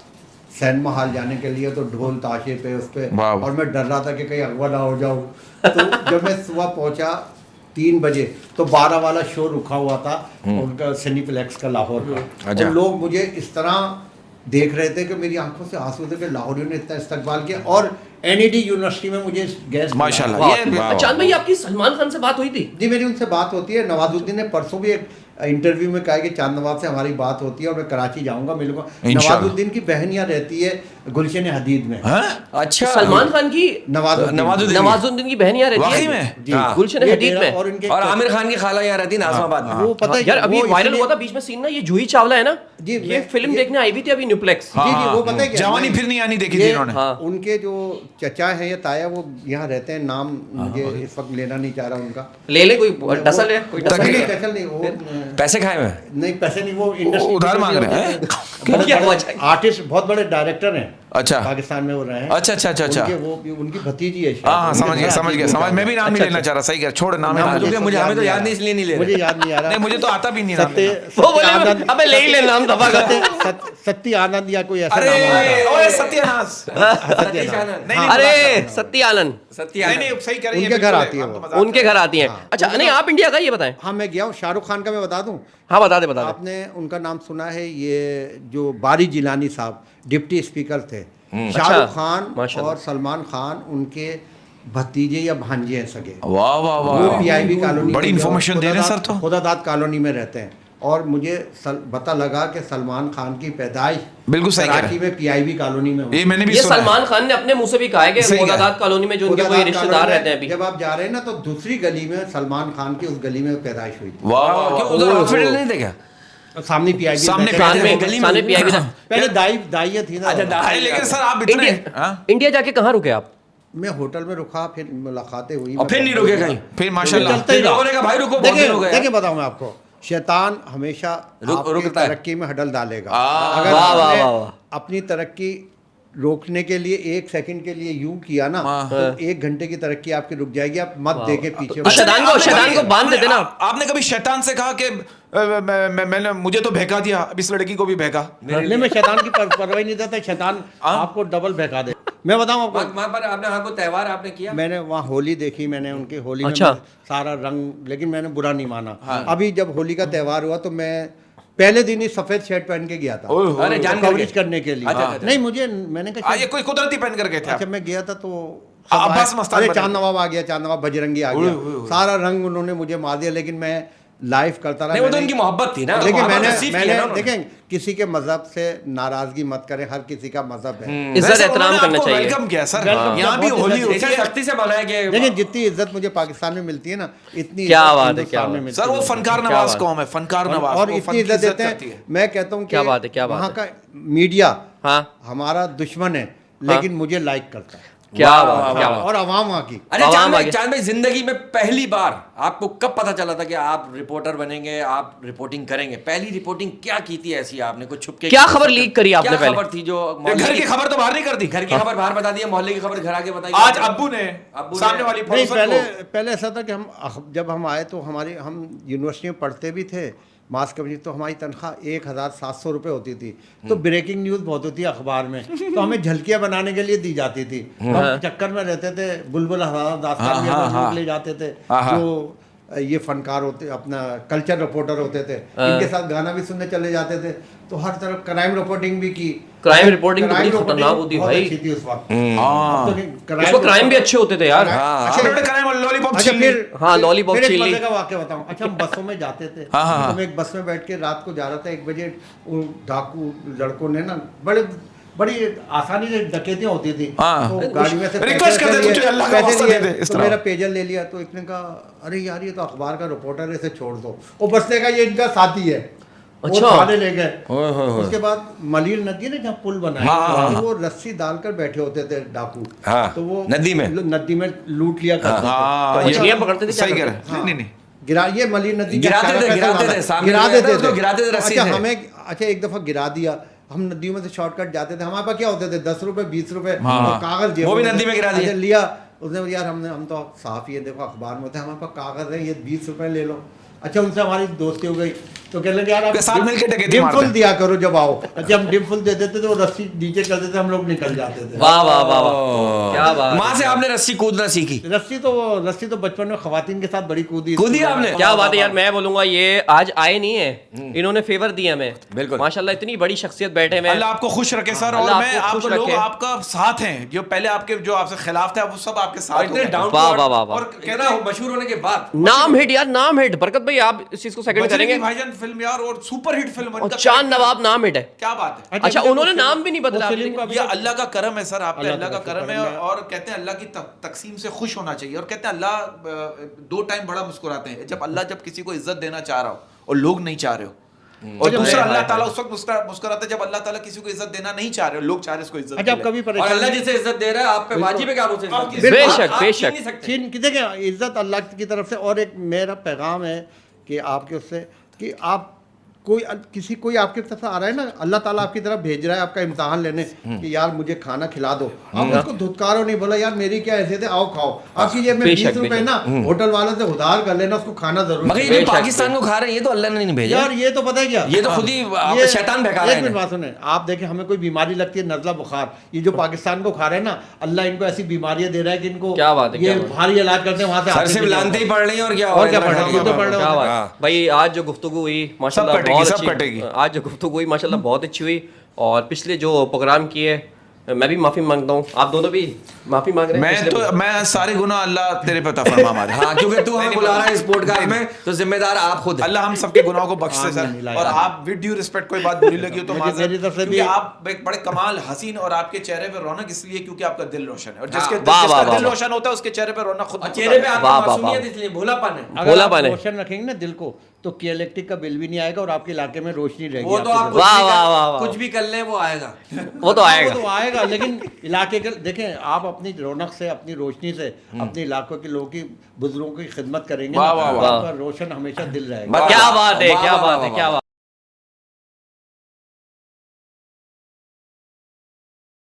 सिनेमा हॉल जाने के लिए, तो ढोल ताशे पे उस पे, वाह। और मैं डर रहा था कि कहीं अगवा ना हो जाऊँ। तो जब मैं सुबह पहुंचा 3 बजे, तो 12 वाला शो रुका हुआ था उनका सिनीप्लेक्स का लाहौर का। अच्छा। और लोग मुझे इस तरह देख रहे थे कि मेरी आंखों से आंसू थे कि लाहौरियों ने इतना इस्तकबाल किया। और एनईडी यूनिवर्सिटी में मुझे गेस्ट माशाल्लाह। वाह। ये चांद भाई आपकी सलमान खान से बात हुई थी? जी, मेरी उनसे बात होती है। नवाजुद्दीन ने परसों भी एक इंटरव्यू में कहा कि चांद नवाब से हमारी बात होती है और मैं कराची जाऊंगा, मिलूंगा। इंशाल्लाह। नवाजुद्दीन की बहन यहाँ रहती है गुलशन हदीद में। हाँ? अच्छा, सलमान खान की नवाजुद्दीन नवाजुद्दीन की बहन यहाँ रहती वाकई है में? जी, हाँ। गुलशन ये हदीद डेरा में। और इनके और आमिर खान की खाला यहाँ रहती नाज़माबाद में। वो पता है यार अभी वो वायरल इसलिए- हुआ था बीच में सीन ना, ये जूही चावला है ना, जी, ये मैं- फिल्म ये- देखने आई हुई थी अभी न्यूप्लेक्स। जी जी, वो पता है क्या? जवानी मैं- फिर नहीं आनी देखी थी ये इन्होंने। हाँ। उनके जो चचा हैं या ताया, वो यहाँ रहते हैं। नाम मुझे इस वक्त लेना नहीं चाह रहा उनका। ले ले कोई डसल है, कोई डसल तकलीफ- है। डसल नहीं, वो पैसे खाए हुए? नहीं, पैसे नहीं, वो इंडस्ट्री उधार मांग रहे हैं? क्या हुआ चाहिए? आर्टिस्ट, बहुत बड़े डायरेक्टर हैं। अच्छा। पाकिस्तान में वो रहे हैं। अच्छा, अच्छा, अच्छा, अच्छा। उनके वो उनकी भतीजी है शायद। हाँ, उनके समझ गया, घर समझ आती गया, है समझ। उनका। मैं भी नाम नहीं अच्छा, लेना चाह रहा। सही कह, छोड़ नाम नाम है। मुझे- मुझे हमें तो नहीं याद आ नहीं, इसलिए नहीं ले रहे। मुझे याद नहीं आ रहा। नहीं, मुझे तो आता भी नहीं नाम सत्य लेना। वो बोले अबे ले ही ले नाम दफा कर। सत्य आनंद या कोई ऐसा अरे नाम होगा। ओए सत्यानाश। सतीश आनंद। नहीं, नहीं, अरे सत्य आनंद सत्य नहीं आनंद। नहीं, सही कह रही है। उनके घर बिल्कुल आती है हम वो। तो मजाक उनके घर आती हैं। अच्छा नहीं, आप इंडिया का ये बताएं। हाँ, मैं गया हूँ। शाहरुख खान का मैं बता दूं, हाँ बता दे बता दे। आपने उनका नाम सुना है? ये जो बारी जिलानी साहब डिप्टी स्पीकर थे। शाहरुख अच्छा, खान माशाल्लाह। और सलमान खान उनके भतीजे या भांजे हैं सगे। वाह वाह वो वाह। पीआईबी कॉलोनी बड़ी में information दे रहे हैं सर तो। खुदादाद कॉलोनी में रहते हैं। और मुझे पता लगा कि सलमान खान की पैदाइश बिल्कुल सही कह रहे कराची में पीआईबी कॉलोनी में हुई। ये मैंने भी ये सुना है। सलमान खान ने अपने मुंह से भी कहा है कि सही कहा। खुदादाद कॉलोनी में जो उनके कोई खुदादाद रिश्तेदार कॉलोनी में रहते हैं अभी। जब आप जा रहे हैं ना, तो दूसरी गली में सलमान खान की उस गली में पैदाइश हुई थी। वाह वाह क्यों वाह। उधर हॉस्पिटल नहीं थे क्या? सामने पीआईबी सामने सामने गली में- सामने पीआईबी था। पहले दाई थी ना। अच्छा, अरे लेकिन सर आप इतने हाँ? इंडिया जाके कहाँ रुके आप? मैं होटल में रुका, फिर मुलाकातें हुई। और फिर नहीं रुके कहीं? फिर माशाल्लाह। चलता ही रहा। लोगों ने कहा भाई रुको, बहुत दिन हो गए। देखिए बताऊं मैं आपको, शैतान हमेशा आपकी रुकता है। तरक्की में हडल डालेगा। वाह, अगर वाह, आपने वाह, वाह। अपनी तरक्की रोकने के लिए 1 सेकंड के लिए यूं किया ना, तो 1 घंटे की तरक्की आपकी रुक जाएगी। आप मत देके पीछे। तो शैतान को बांध देते ना। आपने कभी शैतान से कहा कि मैंने मुझे तो बहका दिया, अब इस लड़की को भी बहका? नहीं, मैं शैतान की परवाह नहीं देता। शैतान आपको डबल बहका दे। मैं बताऊं आपको, वहाँ पर आपने हाँ को त्योहार आपने किया? मैंने वहाँ होली देखी। मैंने उनकी होली अच्छा। में सारा रंग, लेकिन मैंने बुरा नहीं माना। अभी जब होली का त्योहार हुआ तो मैं पहले दिन ही सफेद शर्ट पहन के गया था। ओए होए। अरे जान कवरेज करने के लिए। अच्छा, अच्छा। नहीं, मैंने कहा ये कोई कुदरती पहन कर गए थे आप? अच्छा, मैं गया था तो अब्बास मस्तान अरे बने। चांद नवाब आ गया, चांद नवाब बजरंगी आ गया। सारा रंग उन्होंने मुझे मार दिया, लेकिन मैं लाइव करता रहा। नहीं, वो तो मैंने- उनकी मोहब्बत थी ना। लेकिन मोहब्बत मैंने नसीब की है ना उन्होंने। देखें, किसी के मजहब से नाराजगी मत करें। हर किसी का मजहब है। इज्जत वैसे एहतराम उन्होंने करना आपको चाहिए। वेलकम किया सर। वेलकम यहाँ किया, भी बहुत होली इज्जत होती इसे है। सख्ती से मनाया कि लेकिन जितनी इज्जत मुझे पाकिस्तान में मिलती है ना, इतनी क्या इज्जत बात है, हिंदुस्तान क्या में बात। मिलती सर वो है। फनकार क्या नवाज बात। कौम है, फनकार नवाज। और वो इतनी फन की इज्जत देते करती है। हैं। मैं कहता हूँ क्या बात है, क्या बात वहाँ है। का मीडिया हाँ हमारा दुश्मन है, लेकिन मुझे लाइक करता है। क्या वाह, बात वाह, क्या वाह। बात। और अवाम वहाँ की। अरे आवाम आ गया। चांद भाई जिंदगी में पहली बार आपको कब पता चला था कि आप रिपोर्टर बनेंगे, आप रिपोर्टिंग करेंगे? पहली रिपोर्टिंग क्या की थी ऐसी आपने? कुछ छुप के क्या खबर लीक करी आपने क्या पहले? खबर थी जो ये मोहल्ले घर की खबर तो बाहर नहीं कर दी। घर की खबर बाहर बता दी, मोहल्ले की खबर घर आके बताई? आज अब्बू ने सामने वाली नहीं, पड़ोसन को पहले ऐसा था कि जब हम आए तो हम यूनिवर्सिटी में पढ़ते भी थे मास कम्युनिटी, तो हमारी तनख्वाह 1700 रुपये होती थी। तो ब्रेकिंग न्यूज़ बहुत होती है अखबार में, तो हमें झलकियाँ बनाने के लिए दी जाती थी। हम चक्कर में रहते थे। बुलबुल हज़ार दास्तान भी हमें लोग ले जाते थे, जो ये फनकार होते, अपना कल्चर रिपोर्टर होते थे। इनके साथ गाना भी सुनने चले जाते थे। तो हर तरफ क्राइम रिपोर्टिंग भी की। क्राइम रिपोर्टिंग तो बड़ी रिपोर्टिंग खतरनाक होती बहुत भाई। अच्छी थी उस वक्त। हाँ। अब तो नहीं, उसमें क्राइम भी अच्छे होते थे यार। अच्छा, अपने क्राइम और लॉलीपॉप अच्छा, छीन ली। फिर हाँ, लॉलीपॉप फिर एक छीन ली। मजे का वाकया बताऊं। अच्छा, हम बसों में जाते थे। हाँ, हाँ, हाँ। तो मैं एक बस में बैठ के रात को जा रहा था 1 बजे। वो डाकू लड़कों ने ना बड़ी आसानी से डकैतियां होती थी। हाँ। तो गाड़ी में से रिक्वेस्ट करते थे, मुझे अल्लाह का वास्ता दे दे, इस तो तरह। मेरा पेजर ले लिया। तो इसने कहा, अरे यार ये तो अखबार का रिपोर्टर है, इसे छोड़ दो। वो बस ने कहा ये इनका साथी है। अच्छा। वो थाने ले गए। ओए होए होए। उसके बाद मलीर नदी है ना, जहाँ पुल बना है, हाँ, हाँ, तो वो रस्सी डालकर बैठे होते थे डाकू। हाँ, तो वो नदी में नदी में लूट लिया करते थे। हाँ, तो ये मछलियाँ पकड़ते थे क्या सही कह करते रहे हैं। नहीं नहीं नहीं, ये मली नदी का गिराते चारा थे, कैसे गिराते वाला? थे, सामने गिरा रहता देते उसको थे, गिराते थे रस्सी अच्छा से। हमें अच्छा एक दफा गिरा दिया, हम नदियों में से शॉर्टकट जाते थे, हमारे पास क्या होते थे 10 रुपए 20 रुपए हाँ। और कागज जेब वो भी नदी में गिरा दिए। अच्छा, लिया उसने बोला, यार हम तो साफ ही है, देखो अखबार में होते हैं, हमारे पास कागज है, ये 20 रुपए ले लो। अच्छा उनसे हमारी दोस्ती हो गई, तो कहने लगे यार आप के साथ मिलके डकैती डिम मारते फुल हैं। दिया करो जब आओ। अच्छा हम डिम फुल दे देते थे, वो रस्सी नीचे कर देते, हम लोग निकल जाते थे। वाह वाह वाह वाह, क्या बात है। वहां से आपने रस्सी कूदना सीखी? रस्सी तो बचपन में खवातीन के साथ बड़ी कूदी आपने? क्या बात है यार, मैं बोलूंगा ये आज आए नहीं है, इन्होंने फेवर दिया हमें। बिल्कुल। माशाल्लाह इतनी बड़ी शख्सियत बैठे में। अल्लाह आपको खुश रखे सर, और अल्लाह मैं आपको आप खुश लोग रखे। आपका साथ हैं, जो पहले आपके जो आपसे खिलाफ थे वो सब आपके साथ हो गए। वाह वाह वाह वाह। और कहना मशहूर होने के बाद नाम हिट यार, नाम हिट। बरकत भाई आप इस चीज को सेकंड बजरंगी करेंगे? भाईजान फिल्म यार, और सुपर हिट फिल्म, और उनका चांद character- नवाब नाम हिट है। क्या बात है। अच्छा उन्होंने नाम भी नहीं बदला। ये अल्लाह का करम है सर, आप पे अल्लाह अल्लाह का का करम है, करम है। और कहते हैं अल्लाह की तकसीम से खुश होना चाहिए, और कहते हैं अल्लाह 2 टाइम बड़ा मुस्कुराते हैं, जब अल्लाह जब किसी को इज्जत देना चाह रहा हो और लोग नहीं चाह रहे हो, और दूसरा अल्लाह ताला उस वक्त मुस्कुराता है जब अल्लाह ताला किसी को इज्जत देना नहीं चाह रहे हो, लोग चाह रहे हैं इसको इज्जत अच्छा आप मिले। कभी और अल्लाह परेशान जिसे इज्जत दे रहा है आप पे वाजिब है कि आप उसे इज्जत आप दीजिए। बेशक, आप बेशक। छीन नहीं सकते। छीन कि देखिए इज्जत अल्लाह की तरफ से, और एक मेरा पैगाम है कि आपके उससे कि आप कोई आपकी तरफ से आ रहा है ना, अल्लाह ताला आपकी तरफ भेज रहा है आपका इम्तिहान लेने कि यार मुझे खाना खिला दो, आप उसको धुतकारो नहीं, बोला यार मेरी क्या हैसियत है, आओ खाओ, आपकी जेब में बेशक, 20 रुपए ना होटल वाले से उधार कर लेना, उसको खाना जरूर मगर ये चाहिए। जो पाकिस्तान को खा रहे हैं ये तो अल्लाह ने नहीं भेजा। यार ये तो पता है क्या, ये तो खुद ही आपका शैतान बहका रहा है एक मिनट इन्हें। बात सुने, आप देखें हमें कोई बीमारी लगती है, नजला बुखार, ये जो पाकिस्तान को खा रहे हैं ना, अल्लाह इनको ऐसी बीमारियां दे रहा है कि इनको क्या बात है, ये क्या बात है। भारी इलाज करते हैं वहां से सर आते सिर्फ नहीं लानते ही हैं। पड़ रही हैं और क्या और क्या पढ़ रहे हैं? हैं, ये तो पढ़ रहे क्या हो। बात हाँ। है। भाई आज जो गुफ्तगू हुई माशाल्लाह कटेगी, बहुत सब अच्छी, कटेगी। आज जो गुफ्तगू हुई माशाल्लाह बहुत अच्छी हुई, और पिछले जो प्रोग्राम किए मैं भी माफी मांगता हूँ, आप दोनों भी माफी मांग रहे हैं। मैं सारे गुनाह अल्लाह तेरे पे अता फरमा हमारे। हाँ क्योंकि तू हमें बुला रहा है इस पॉडकास्ट में तो जिम्मेदार आप खुद हैं। अल्लाह हम सबके गुनाहों को बख्शे आमीन, सर, नहीं, और आमीन। आप विद ड्यू रिस्पेक्ट कोई बात बुरी लगी हो तो मेरी तरफ से क्योंकि भी- आप एक बड़े कमाल हसीन, और आपके चेहरे पे रौनक इसलिए क्योंकि आपका दिल रोशन है, और वाह, वाह, जिसका वाह, दिल वाह। रोशन होता है उसके चेहरे पे रौनक खुद और चेहरे पे वाह, आपकी वाह, वाह। मासूमियत इसलिए भोलापन है। अगर बोला आप पाने। रोशन रखेंगे ना दिल को, तो के इलेक्ट्रिक का बिल भी नहीं आएगा और आपके इलाके में रोशनी रहेगी। वो तो आपके आप घर। वाह, वाह, वाह, वाह। कुछ भी कर लें वो आएगा। वो तो आएगा। वो तो आएगा, लेकिन इलाके के देखें आप अपनी रौनक से, अपनी रोशनी से अपने इलाकों के लोगों की, बुजुर्गों की खिदमत करेंगे वाह, ना, वाह, तो वाह। आपका रोशन हमेशा दिल रहेगा। क्या बात है, वाह, क्या वाह, बात वाह, है, क्या बात।